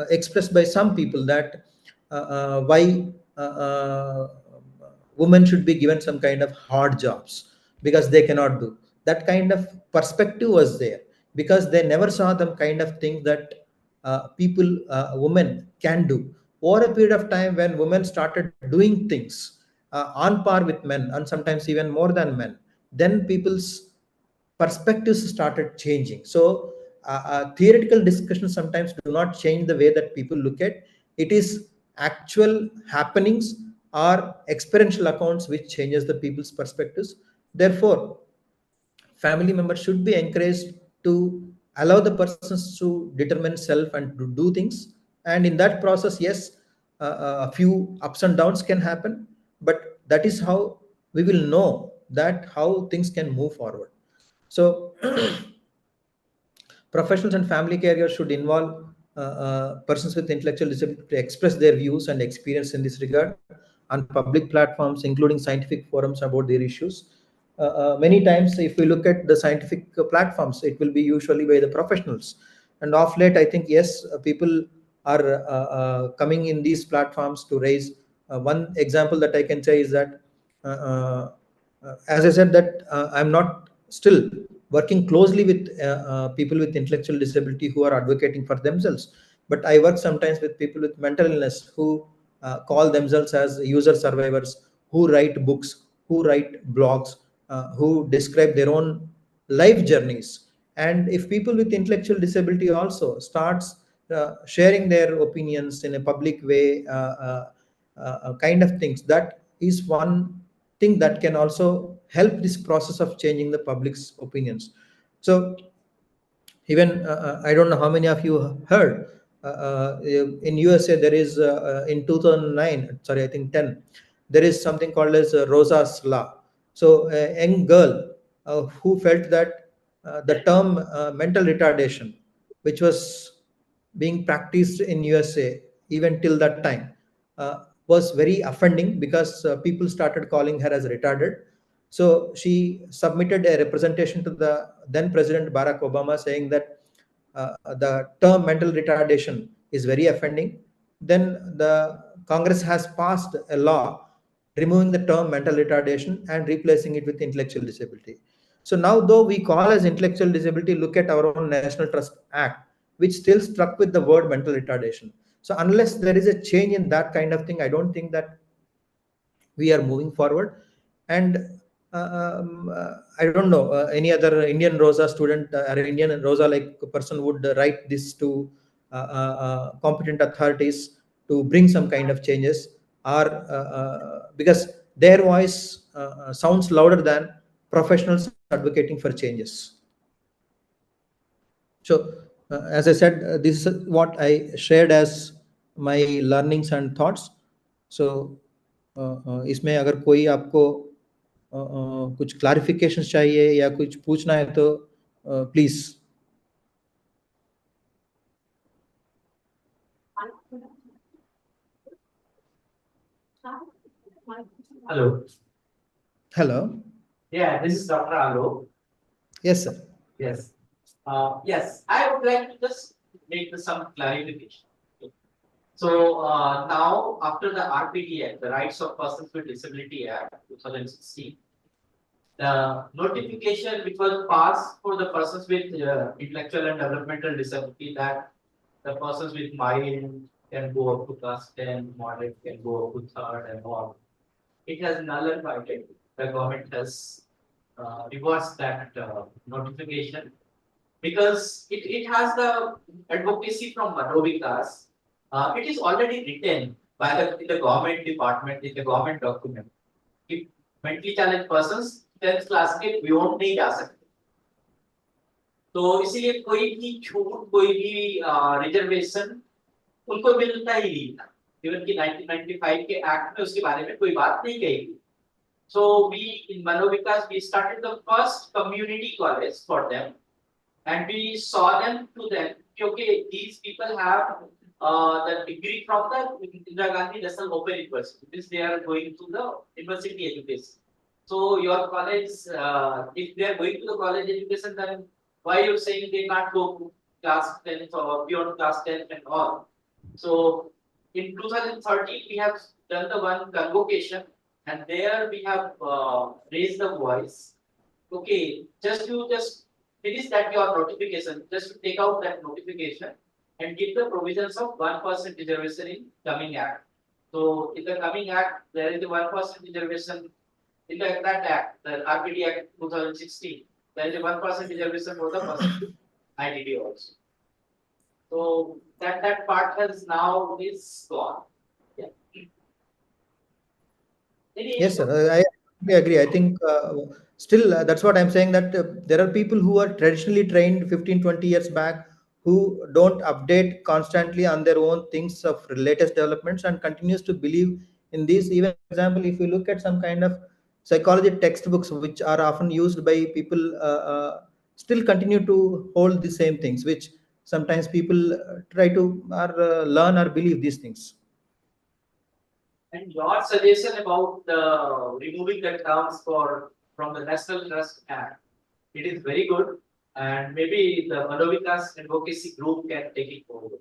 expressed by some people that why women should be given some kind of hard jobs because they cannot do that kind of perspective was there because they never saw the kind of thing that women can do over a period of time when women started doing things on par with men and sometimes even more than men, then people's perspectives started changing. So theoretical discussions sometimes do not change the way that people look at it. Is actual happenings or experiential accounts which changes the people's perspectives. Therefore, family members should be encouraged to allow the persons to determine self and to do things, and in that process, yes, a few ups and downs can happen, but that is how we will know that how things can move forward. So professionals and family caregivers should involve persons with intellectual disability to express their views and experience in this regard on public platforms, including scientific forums about their issues. Many times, if we look at the scientific platforms, it will be usually by the professionals. And of late, I think, yes, people are coming in these platforms to raise. One example that I can say is that as I said, that I'm not still working closely with people with intellectual disability who are advocating for themselves, but I work sometimes with people with mental illness who call themselves as user survivors, who write books, who write blogs, who describe their own life journeys. And if people with intellectual disability also starts sharing their opinions in a public way, kind of things, that is one thing that can also help this process of changing the public's opinions. So even I don't know how many of you heard in USA there is in 2009, sorry, I think 10, there is something called as Rosa's law. So a young girl who felt that the term mental retardation, which was being practiced in USA even till that time, was very offending because people started calling her as retarded. So she submitted a representation to the then President Barack Obama saying that the term mental retardation is very offending. Then the Congress has passed a law removing the term mental retardation and replacing it with intellectual disability. So now, though we call as intellectual disability, look at our own National Trust Act, which still struck with the word mental retardation. So unless there is a change in that kind of thing, I don't think that we are moving forward. And I don't know any other Indian Rosa student or Indian Rosa like person would write this to competent authorities to bring some kind of changes, or because their voice sounds louder than professionals advocating for changes. So, as I said, this is what I shared as my learnings and thoughts. So, इसमें अगर कोई आपको कुछ clarifications चाहिए या कुछ पूछना है तो please. Hello. Hello. Yeah, this is Dr. Alok. Yes, sir. Yes. Yes, I would like to just make some clarification. So now, after the RPT Act, the Rights of Persons with Disability Act 2016, the notification which was passed for the persons with intellectual and developmental disability, that the persons with mild can go up to class 10, moderate can go up to third, and all. It has nullified it. The government has reversed that notification because it has the advocacy from Manovikas. It is already written by in the government department, in the government document. If mentally challenged persons 10th class के beyond नहीं जा सकते. तो इसीलिए कोई भी छूट, कोई भी रिजर्वेशन उनको मिलता ही नहीं था। इवन कि 1995 के एक्ट में उसके बारे में कोई बात नहीं कही थी। So we in Manovikas we started the first community college for them, and we saw them to them. Okay, these people have the degree from the Indira Gandhi National Open University. Means they are going to the university education. So your college, if they are going to the college education, then why you saying they can't go to class 10 or beyond class 10 and all? So in 2013 we have done the one convocation, and there we have raised the voice. Okay, just finish that your notification, just to take out that notification and give the provisions of 1% reservation in coming act. So in the coming act, there is a 1% reservation in that act, the RPD Act 2016. There is a 1% reservation for the person with IDD also. So that part has now is gone. Yeah. Yes, sir. I absolutely agree. I think still that's what I'm saying, that there are people who are traditionally trained 15, 20 years back, who don't update constantly on their own things of latest developments and continues to believe in these. Even for example, if you look at some kind of psychology textbooks which are often used by people, still continue to hold the same things, which sometimes people try to or learn or believe these things. And your suggestion about the removing the terms for from the National Trust Act, it is very good, and maybe the Manovikas Advocacy Group can take it forward.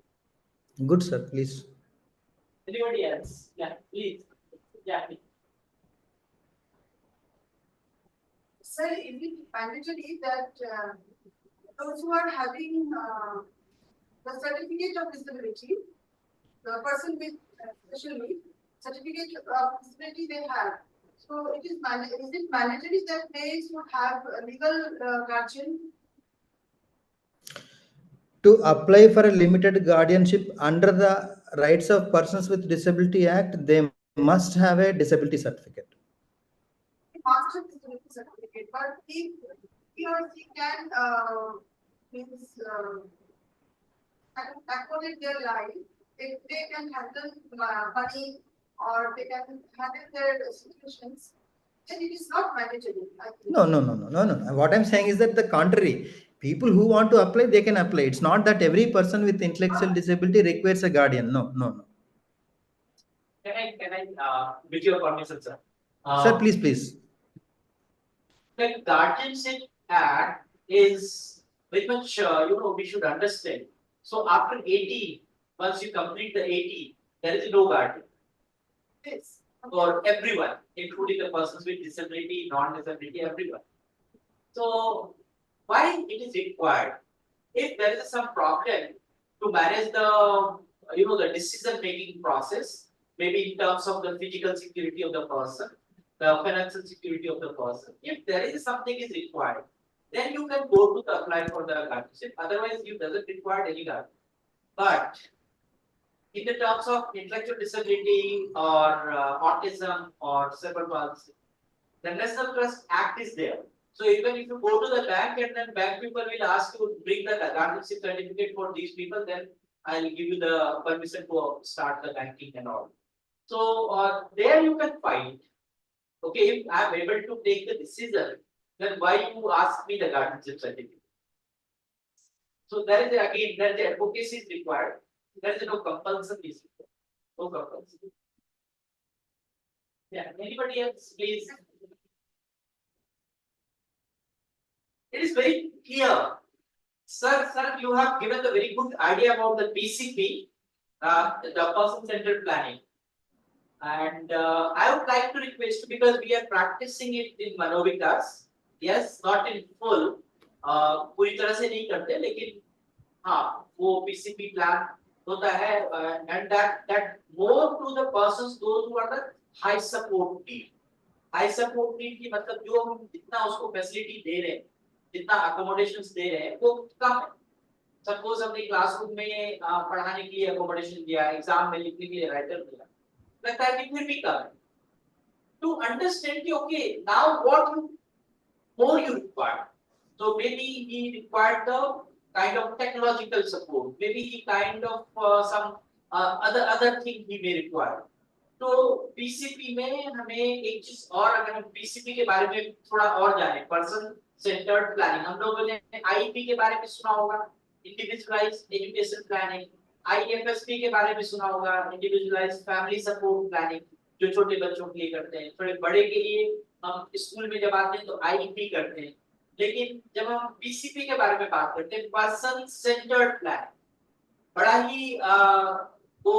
Good, sir. Please. Anybody else? Yeah, please. Yeah. Sir, is it mandatory that those who are having the certificate of disability, the person with special needs, certificate of disability they have. So is it mandatory that they should have a legal guardian? To apply for a limited guardianship under the Rights of Persons with Disability Act, they must have a disability certificate. Master disability certificate, but if he or she can means accommodate their life, if they can handle money or they can handle their situations, then it is not mandatory. I think. No. What I'm saying is that the contrary. People who want to apply, they can apply. It's not that every person with intellectual disability requires a guardian. No. Can I, with your permission, sir? Sir, please. The Guardianship Act is very much, we should understand. So after 80, once you complete the 80, there is no guardian. Yes. For everyone, including the persons with disability, non-disability, everyone. So why it is required? If there is some problem to manage the, the decision-making process, maybe in terms of the physical security of the person, the financial security of the person. If there is something is required, then you can go to the apply for the guardianship. Otherwise, you doesn't require any guardian. But in the terms of intellectual disability or autism or cerebral palsy, the National Trust Act is there. So even if you go to the bank and then bank people will ask you to bring the guardianship certificate for these people, then I will give you the permission to start the banking and all. So there you can find. Okay, if I am able to take the decision, then why you ask me the guardianship certificate? So there is again, there the advocacy is required. There is no compulsion is required. No compulsion. Yeah, anybody else, please? It is very clear. Sir, you have given a very good idea about the PCP, the person-centered planning. And I would like to request, because we are practicing it in Manovikas, yes, not in full, पूरी तरह से नहीं करते, लेकिन हाँ, वो PCP plan होता है, and that more to the persons those who are the high support need. High support need की मतलब जो हम जितना उसको facility दे रहे हैं, जितना accommodations दे रहे हैं, वो कम है. Suppose हमने क्लासरूम में पढ़ाने के लिए accommodation दिया, एग्जाम में लिखने के लिए राइटर दिया, लगता है कि फिर भी कम है. To understand कि okay, now what more you require. So maybe he required the kind of technological support. Maybe he kind of some other thing he may require. तो पीसीपी में हमें एक चीज और, अगर हम पीसीपी के बारे में थोड़ा और जाने, पर्सन सेंटर्ड प्लानिंग, हम लोगों ने आईपी के बारे में सुना होगा, इंडिविजुअलाइज्ड एजुकेशन प्लानिंग, आईएफएसपी के बारे में सुना होगा, इंडिविजुअलाइज्ड फैमिली सपोर्ट प्लानिंग, जो छोटे बच्चों के लिए करते हैं। थोड़े बड़े के लिए हम स्कूल में जब आते हैं तो आईईपी करते हैं। लेकिन जब हम पीसीपी के बारे में बात करते हैं, पर्सन सेंटर्ड प्लानिंग, बड़ा ही वो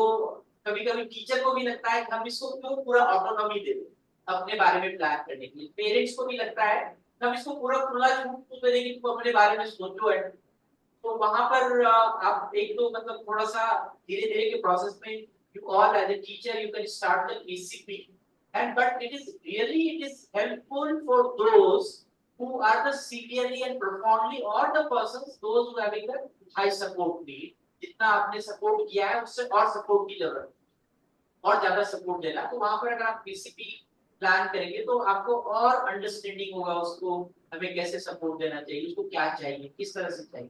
कभी-कभी टीचर को भी लगता है कि हम इसको क्यों पूरा ऑटोनॉमी दे दें अपने बारे में प्लान करने के लिए। पेरेंट्स को भी लगता है हम इसको पूरा खुला छूट दे देंगे, तुम अपने बारे में सोचो है। तो वहां पर आप एक तो मतलब थोड़ा सा धीरे-धीरे के प्रोसेस में you all as a teacher you can start the PCP, and but it is helpful for those who are the severely and profoundly, or the persons those who having the high support need, जितना आपने support किया है उससे और support की जरूरत, और ज्यादा सपोर्ट देना। तो वहां पर अगर आप पीसीपी प्लान करेंगे तो आपको और अंडरस्टैंडिंग होगा उसको हमें कैसे सपोर्ट देना चाहिए, उसको क्या चाहिए, किस तरह से चाहिए।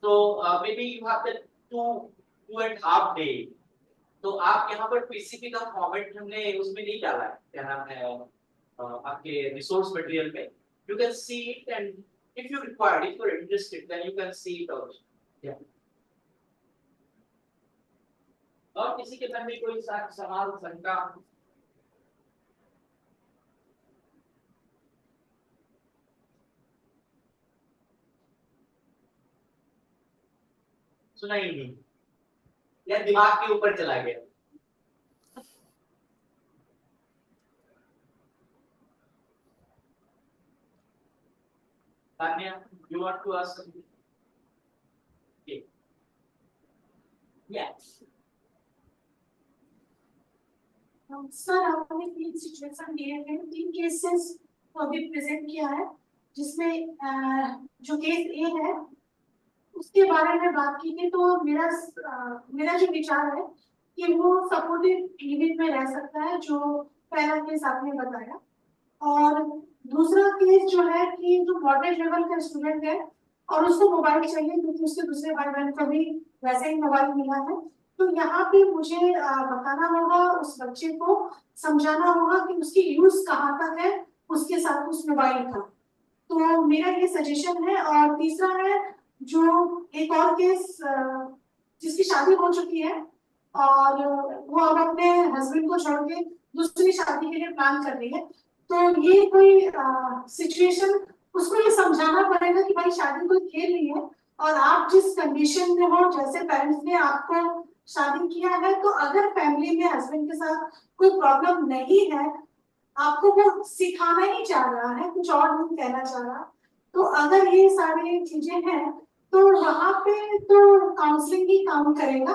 तो may be you have the 2.5 day. तो आप यहाँ पर पीसीपी का फॉर्मेट हमने उसमें नहीं डाला है, क्या नाम है आपके रिसोर्स मटेरियल में। You can see it, and if you required, if you are interested, then you can see it also. या और किसी के मन में कोई सवाल, शंका? सुना ही नहीं या दिमाग के ऊपर चला गया? Tanya, you want to ask something? Okay. Yes. Sir, आपने 3 सिचुएशन दिए हैं, 3 केसेस को अभी प्रेजेंट किया है, जिसमें जो केस ए है उसके बारे में बात की थी। तो मेरा जो विचार है कि वो सपोर्टिव लिमिट में रह सकता है, जो पहला केस आपने बताया। और दूसरा केस जो है कि जो मॉडरेट लेवल का स्टूडेंट है और उसको मोबाइल चाहिए क्योंकि उसके दूसरे भाई बहन को भी वैसे ही मोबाइल मिला है, तो यहाँ पे मुझे बताना होगा, उस बच्चे को समझाना होगा कि उसकी यूज कहाँ तक है उसके साथ उस मोबाइल का। तो मेरा ये सजेशन है। और तीसरा है जो एक और केस जिसकी शादी हो चुकी है और वो अब अपने हस्बैंड को छोड़ के दूसरी शादी के लिए प्लान कर रही है। तो ये कोई सिचुएशन, उसको ये समझाना पड़ेगा कि भाई शादी कोई खेल नहीं है, और आप जिस कंडीशन में हो, जैसे पेरेंट्स ने आपको शादी किया है, तो अगर फैमिली में हस्बैंड के साथ कोई प्रॉब्लम नहीं है, आपको वो सिखाना ही चाह रहा है, कुछ और नहीं कहना चाह रहा। तो अगर ये सारी चीजें हैं तो वहां पे तो काउंसलिंग ही काम करेगा,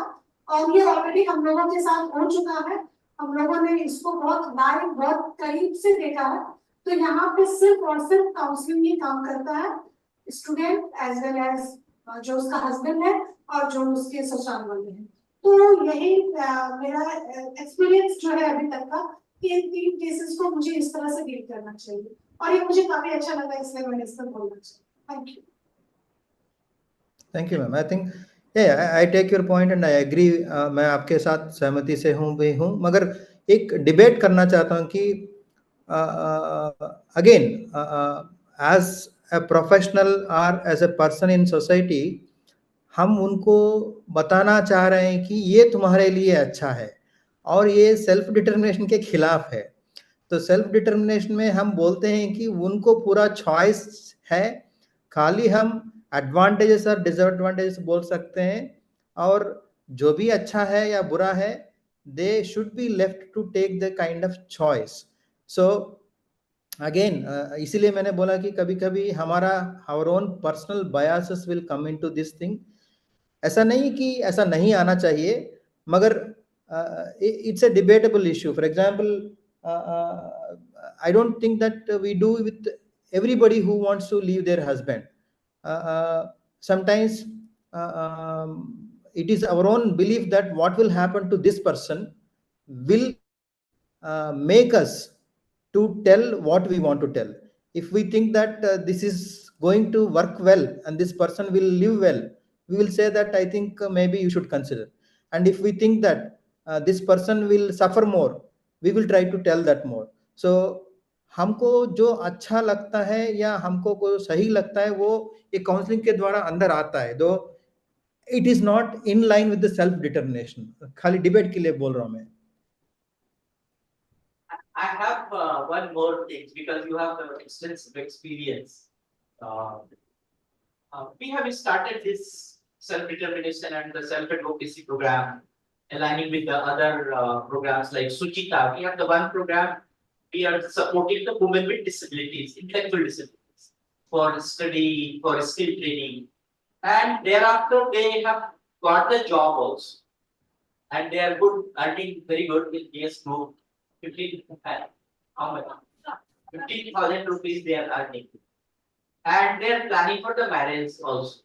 और ये ऑलरेडी हम लोगों के साथ हो चुका है, हम लोगों ने इसको बहुत लाइव, बहुत करीब से देखा है। तो यहाँ पे सिर्फ और सिर्फ काउंसलिंग ही काम करता है, स्टूडेंट एज वेल एज जो उसका हस्बैंड है और जो उसके ससुराल वाले हैं। तो यही मेरा एक्सपीरियंस जो है अभी तक का, कि इन 3 केसेस को मुझे इस तरह से डील करना चाहिए, और ये मुझे काफी अच्छा लगा, इसलिए मैंने इस पर बोलना चाहिए। Thank you. Thank you ma'am. I think I take your point and I agree. मैं आपके साथ सहमति से भी हूँ, मगर एक डिबेट करना चाहता हूँ कि अगेन एज ए प्रोफेशनल और as a person in society, हम उनको बताना चाह रहे हैं कि ये तुम्हारे लिए अच्छा है, और ये सेल्फ डिटर्मिनेशन के खिलाफ है। तो सेल्फ डिटर्मिनेशन में हम बोलते हैं कि उनको पूरा चॉइस है, खाली हम एडवांटेजेस और डिसएडवांटेजेस बोल सकते हैं, और जो भी अच्छा है या बुरा है, they should be left to take the kind of choice. So again इसीलिए मैंने बोला कि कभी कभी हमारा our own personal biases will come into this thing. ऐसा नहीं कि ऐसा नहीं आना चाहिए, मगर it's a debatable issue. For example, I don't think that we do with everybody who wants to leave their husband. Sometimes it is our own belief that what will happen to this person will make us to tell what we want to tell. If we think that this is going to work well and this person will live well, we will say that I think maybe you should consider. And if we think that this person will suffer more, we will try to tell that more. So हमको जो अच्छा लगता है या हमको को सही लगता है वो एक काउंसलिंग के द्वारा अंदर आता है, दो it is not in line with the self determination. खाली डिबेट के लिए बोल रहा हूं मैं. I have one more thing because you have extensive experience. We have started this self-determination and the self-advocacy program, aligning with the other programs like Suchita. We have the one program, we are supporting the women with disabilities, intellectual disabilities, for study, for skill training. And thereafter, they have got the job also. And they are good, earning very good with DS Group. 15,000 rupees they are earning. And they are planning for the marriage also.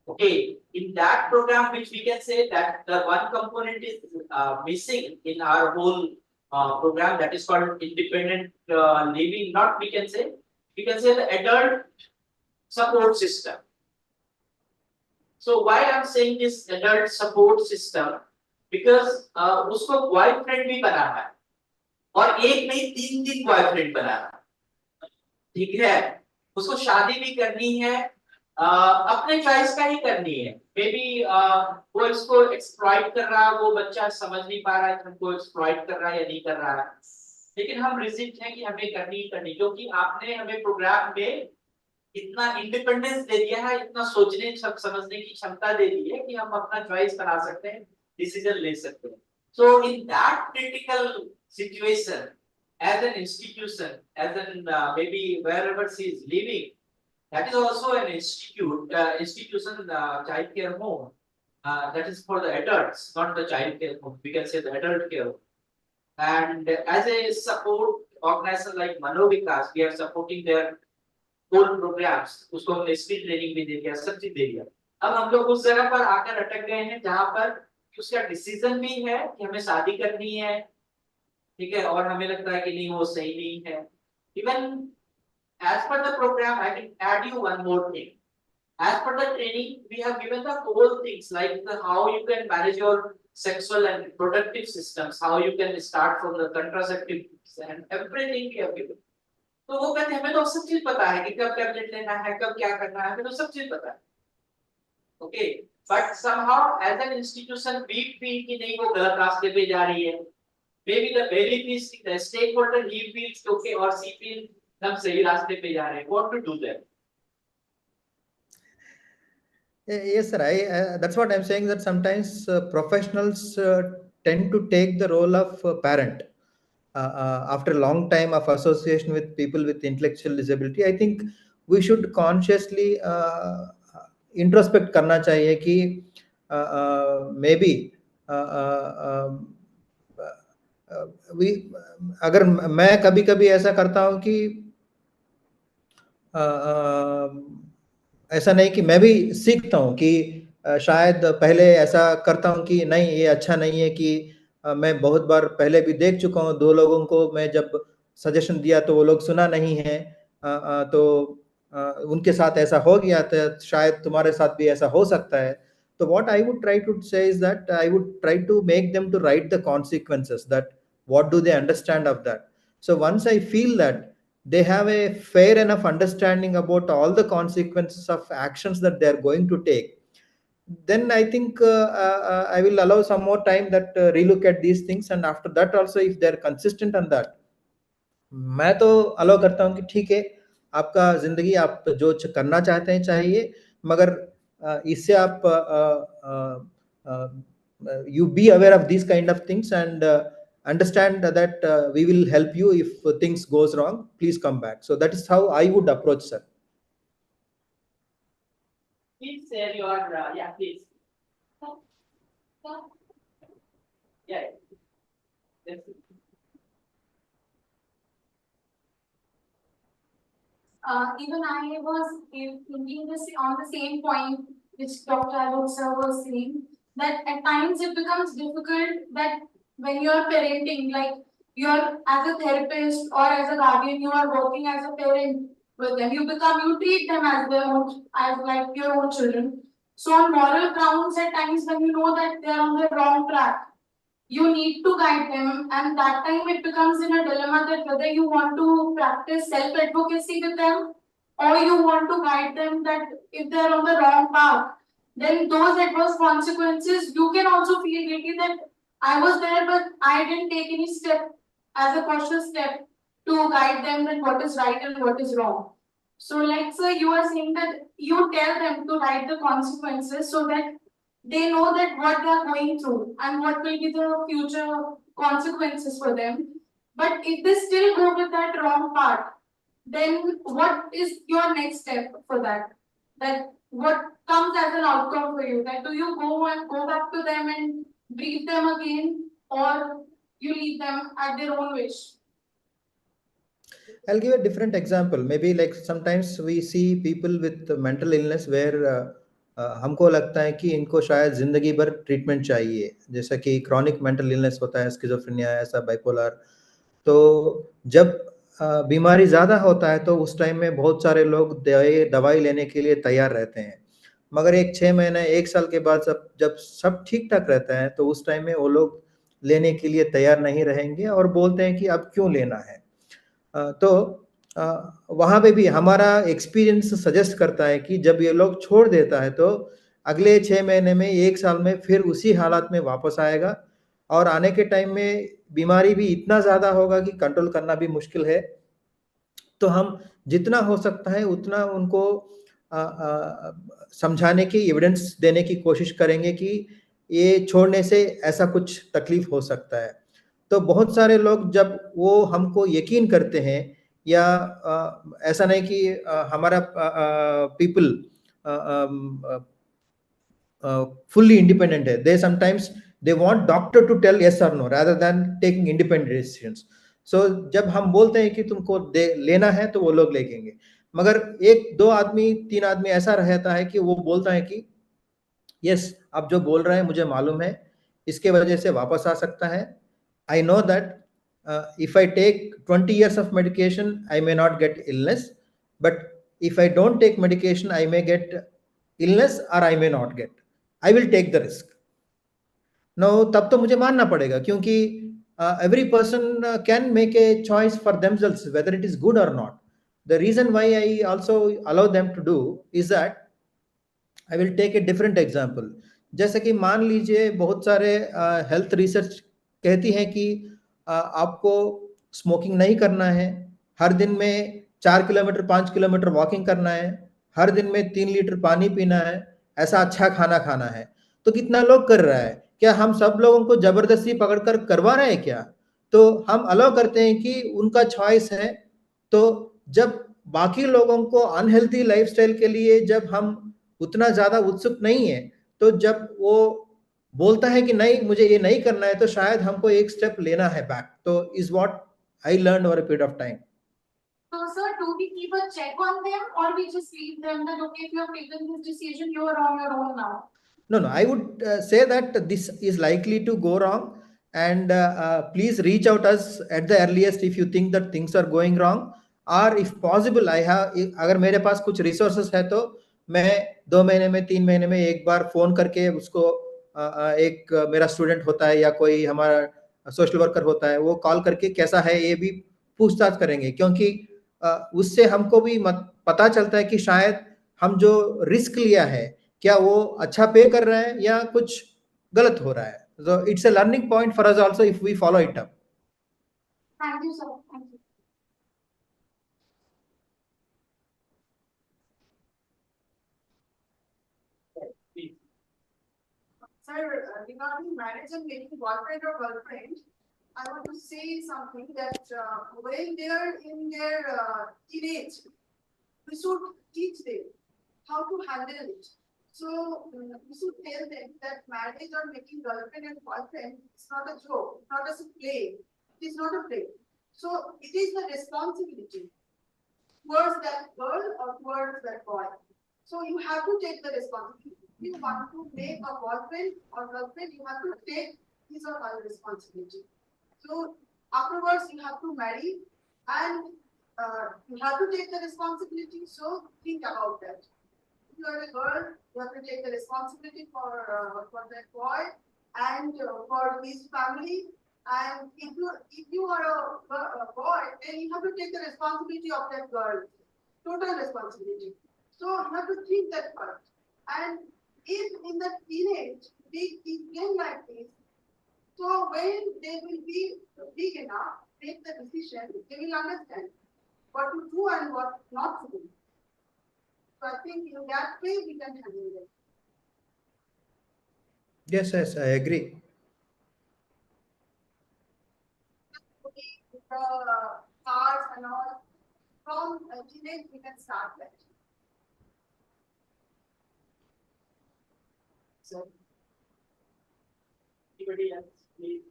Okay, in that program, which we can say that the one component is missing in our whole program, that is called independent living. Not we can say the adult support system. So why I'm saying this adult support system, because उसको boyfriend भी बनाना है और एक नहीं 3 boyfriend बनाना है, ठीक है. उसको शादी भी करनी है, अपने चॉइस का ही करनी है. मे बी वो इसको एक्सप्लॉइट कर रहा है, वो बच्चा समझ नहीं पा रहा है हमको एक्सप्लॉइट कर रहा है या नहीं कर रहा है, लेकिन हम रिजिड हैं कि हमें करनी ही करनी, क्योंकि आपने हमें प्रोग्राम में इतना इंडिपेंडेंस दे दिया है, इतना सोचने समझने की क्षमता दे दी है कि हम अपना चॉइस बना सकते हैं, डिसीजन ले सकते हैं. So in that critical situation, as an institution, as an maybe wherever she is living, that is also an institution, child care home. That is for the adults, not the child care home. We can say the adult care home. And as a support organization like Manovikas, we are supporting their whole programs. उसको हमने skill training भी दे दिया, सब चीज दे दिया. अब हम लोग उस जगह पर आकर अटक गए हैं जहां पर उसका डिसीजन भी है कि हमें शादी करनी है, ठीक है, और हमें लगता है कि नहीं वो सही नहीं है. Even as per the program, I can add you one more thing. As per the training, we have given the whole things like how you can manage your sexual and reproductive systems, how you can start from the contraceptives and everything we have given. तो वो कहते हैं हमें तो सब चीज पता है कि कब टैबलेट लेना है, कब क्या करना है, हमें तो सब चीज पता है. Okay, but somehow as an institution we feel कि नहीं वो गलत रास्ते पे जा रही है. Maybe the benefits, the stakeholder he feels okay or she feels हम सही रास्ते पे जा रहे हैं. What to do then? Yes, sir. That's what I'm saying, that sometimes professionals tend to take the role of parent. After a long time of association with people with intellectual disability, I think we should consciously introspect करना चाहिए कि maybe अगर मैं कभी कभी ऐसा करता हूं कि ऐसा नहीं कि मैं भी सीखता हूं कि शायद पहले ऐसा करता हूं कि नहीं ये अच्छा नहीं है, कि मैं बहुत बार पहले भी देख चुका हूं, 2 लोगों को मैं जब सजेशन दिया तो वो लोग सुना नहीं है, तो उनके साथ ऐसा हो गया था, शायद तुम्हारे साथ भी ऐसा हो सकता है. So what I would try to say is that I would try to make them to write the consequences, that what do they understand of that. So once I feel that they have a fair enough understanding about all the consequences of actions that they are going to take, then I think I will allow some more time that relook at these things, and after that also if they are consistent on that, मैं तो allow करता हूं कि ठीक है, आपका जिंदगी आप जो करना चाहते हैं चाहिए, मगर इससे आप you be aware of these kind of things and understand that we will help you if things goes wrong, please come back. So that is how I would approach, sir. Please share your yeah, please. Yeah. Yes. Even I was thinking this on the same point which Dr. Alok sir was saying, that at times it becomes difficult that when you are parenting, like you are as a therapist or as a guardian, you are working as a parent, with them. You treat them as their own, as like your own children. So on moral grounds, at times when you know that they are on the wrong track, you need to guide them, and that time it becomes in a dilemma that whether you want to practice self-advocacy with them or you want to guide them that if they are on the wrong path, then those adverse consequences, you can also feel guilty that I was there, but I didn't take any step as a cautious step to guide them that what is right and what is wrong. So, like, sir, you are saying that you tell them to write the consequences so that they know that what they are going through and what will be the future consequences for them. But if they still go with that wrong path, then what is your next step for that? That what comes as an outcome for you? That do you go and go back to them and brief them again, or you leave them at their own wish? I'll give a different example. Maybe like sometimes we see people with mental illness where हमको लगता है कि इनको शायद जिंदगी भर treatment चाहिए, जैसा कि क्रॉनिक मेंटल इलनेस होता है, स्किज़ोफ्रेनिया, ऐसा बाइपोलर। तो जब बीमारी ज़्यादा होता है तो उस टाइम में बहुत सारे लोग दवाई लेने के लिए तैयार रहते हैं। मगर एक 6 महीने 1 साल के बाद जब सब ठीक ठाक रहता है तो उस टाइम में वो लोग लेने के लिए तैयार नहीं रहेंगे और बोलते हैं कि अब क्यों लेना है। तो वहाँ पे भी हमारा एक्सपीरियंस सजेस्ट करता है कि जब ये लोग छोड़ देता है तो अगले 6 महीने में 1 साल में फिर उसी हालात में वापस आएगा और आने के टाइम में बीमारी भी इतना ज़्यादा होगा कि कंट्रोल करना भी मुश्किल है। तो हम जितना हो सकता है उतना उनको समझाने की एविडेंस देने की कोशिश करेंगे कि ये छोड़ने से ऐसा कुछ तकलीफ हो सकता है। तो बहुत सारे लोग जब वो हमको यकीन करते हैं या ऐसा नहीं कि हमारा पीपल fully independent है, they sometimes they want doctor to tell yes or no rather than taking independent decisions. So जब हम बोलते हैं कि तुमको लेना है तो वो लोग लेंगे, मगर 1-2 आदमी 3 आदमी ऐसा रहता है कि वो बोलता है कि यस आप जो बोल रहे हैं मुझे मालूम है, इसके वजह से वापस आ सकता है। I know that if I take 20 years of medication I may not get illness, but if I don't take medication I may get illness or I may not get, I will take the risk. No तब तो मुझे मानना पड़ेगा क्योंकि every person can make a choice for themselves whether it is good or not. The reason why I also allow them to do is that I will take a different example. जैसे कि मान लीजिए बहुत सारे health research कहती हैं कि आपको स्मोकिंग नहीं करना है, हर दिन में 4 किलोमीटर 5 किलोमीटर वॉकिंग करना है, हर दिन में 3 लीटर पानी पीना है, ऐसा अच्छा खाना खाना है। तो कितना लोग कर रहा है? क्या हम सब लोगों को जबरदस्ती पकड़कर करवा रहे हैं क्या? तो हम अलाउ करते हैं कि उनका चॉइस है। तो जब बाकी लोगों को अनहेल्थी लाइफस्टाइल के लिए जब हम उतना ज़्यादा उत्सुक नहीं है, तो जब वो बोलता है कि नहीं मुझे ये नहीं करना है तो शायद हमको एक स्टेप लेना है बैक। तो is what I learn over a period of time. So, sir, do we keep a check on them or we just leave them that okay, if you have taken this decision, you are on your own now? No, I would say that this is likely to go wrong, and please reach out us at the earliest if you think that things are going wrong, or if possible, I have अगर मेरे पास कुछ resources है तो मैं 2 महीने में 3 महीने में एक बार फोन करके उसको एक मेरा स्टूडेंट होता है या कोई हमारा सोशल वर्कर होता है वो कॉल करके कैसा है ये भी पूछताछ करेंगे, क्योंकि उससे हमको भी पता चलता है कि शायद हम जो रिस्क लिया है क्या वो अच्छा पे कर रहा है या कुछ गलत हो रहा है। So it's a learning point for us also if we follow it up. Thank you, sir. Thank you. Sir, regarding marriage and getting boyfriend or girlfriend, I want to say something that when they are in their teenage, we should teach them how to handle it. So we should tell them that marriage or making girlfriend and boyfriend is not a joke, not as a play. It is not a play. So it is the responsibility towards that girl or towards that boy. So you have to take the responsibility. If you want to make a boyfriend or girlfriend, you have to take his or her responsibility. So afterwards, you have to marry, and you have to take the responsibility, so think about that. If you are a girl, you have to take the responsibility for that boy and for his family. And if you are a boy, then you have to take the responsibility of that girl, total responsibility. So you have to think that part. And if in the teenage they begin like this, so when they will be big enough, take the decision, they will understand what to do and what not to do. So I think in that way we can handle it. Yes, yes, I agree. The cars and all, from teenage we can start that. So, anybody else? Please,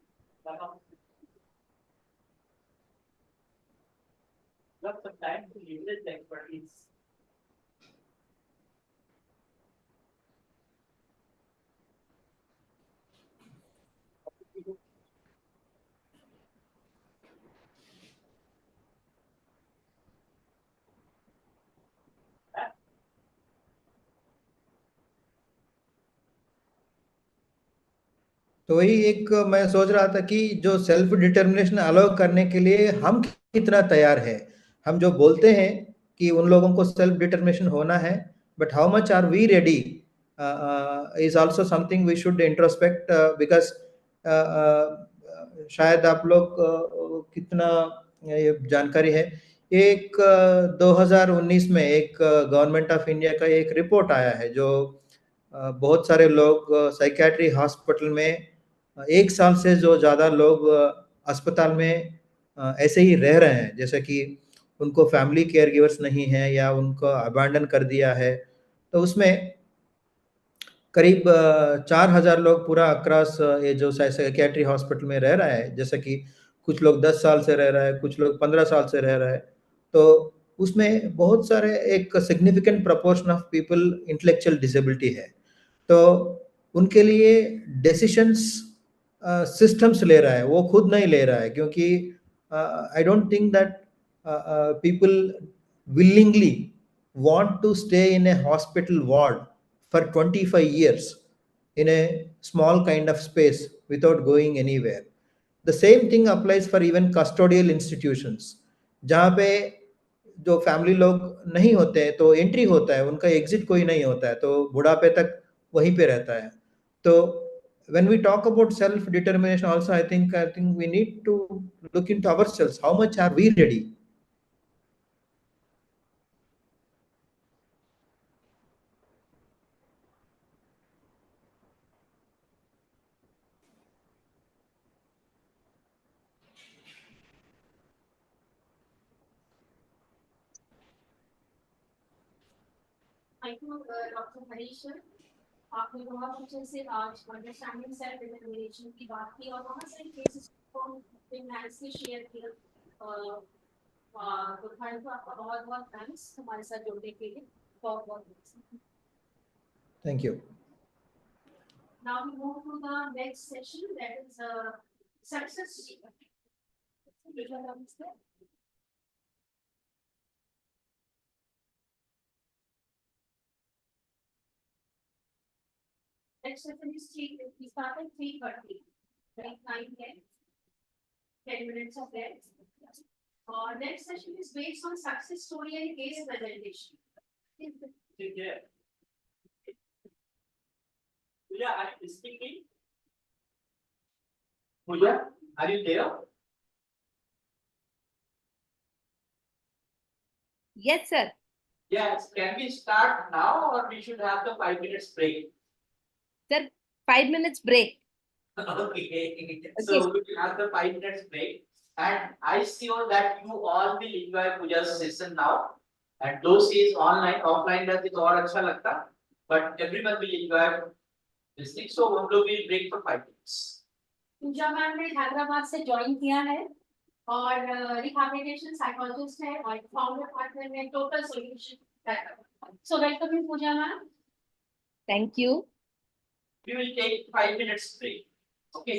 lots of time to leverage the expertise. तो वही एक मैं सोच रहा था कि जो self determination allow करने के लिए हम कितना तैयार है। हम जो बोलते हैं कि उन लोगों को सेल्फ डिटर्मिनेशन होना है, but how much are we ready is also something we should introspect, because शायद आप लोग कितना ये जानकारी है। एक 2019 में एक गवर्नमेंट ऑफ इंडिया का एक रिपोर्ट आया है, जो बहुत सारे लोग साइकियाट्री हॉस्पिटल में 1 साल से जो ज़्यादा लोग अस्पताल में ऐसे ही रह रहे हैं, जैसे कि उनको फैमिली केयर गिवर्स नहीं है या उनको अबैंडन कर दिया है। तो उसमें करीब 4000 लोग पूरा अक्रॉस ये जो साइकियाट्री हॉस्पिटल में रह रहा है, जैसे कि कुछ लोग 10 साल से रह रहा है, कुछ लोग 15 साल से रह रहा है। तो उसमें बहुत सारे एक significant proportion of people intellectual disability है। तो उनके लिए डिसीजंस सिस्टम्स ले रहा है, वो खुद नहीं ले रहा है, क्योंकि I don't think that people willingly want to stay in a hospital ward for 25 years in a small kind of space without going anywhere. The same thing applies for even custodial institutions, जहाँ पे जो family लोग नहीं होते हैं तो entry होता है, उनका एग्जिट कोई नहीं होता है, तो बुढ़ापे तक वहीं पे रहता है। तो when we talk about self determination also, I think we need to look into ourselves, how much are we ready. Thank you, Dr. Harish sir. आपने बहुत अच्छे से आज अंडरस्टैंडिंग सेल्फ डिटरमिनेशन की बात की और बहुत सारे केसेस को से शेयर किया। तो थैंक यू, आपका बहुत बहुत थैंक्स हमारे साथ जुड़ने के लिए। बहुत बहुत thank you. Now we move to the next session, that is success. Next session is we start at 3:30, right? 9, 10 minutes of that. Next session is based on success story and case presentation. Yeah. Pooja, are you speaking? Pooja, are you there? Yes, sir. Yes. Can we start now, or we should have the 5 minutes break? Sir, 5 minutes break. Okay. So we will have the 5 minutes break, and I sure that you all will enjoy Pooja's session now. And those is online, offline that is और अच्छा लगता, but everyone will enjoy this thing. So हम लोग will break for 5 minutes. Pooja ma'am ने हैदराबाद से join किया है और रिहैबिलिटेशन साइकोलॉजिस्ट है और फाउंडर पार्टनर में total solution. So welcome you Pooja ma'am. Thank you. We will take 5 minutes break. Okay.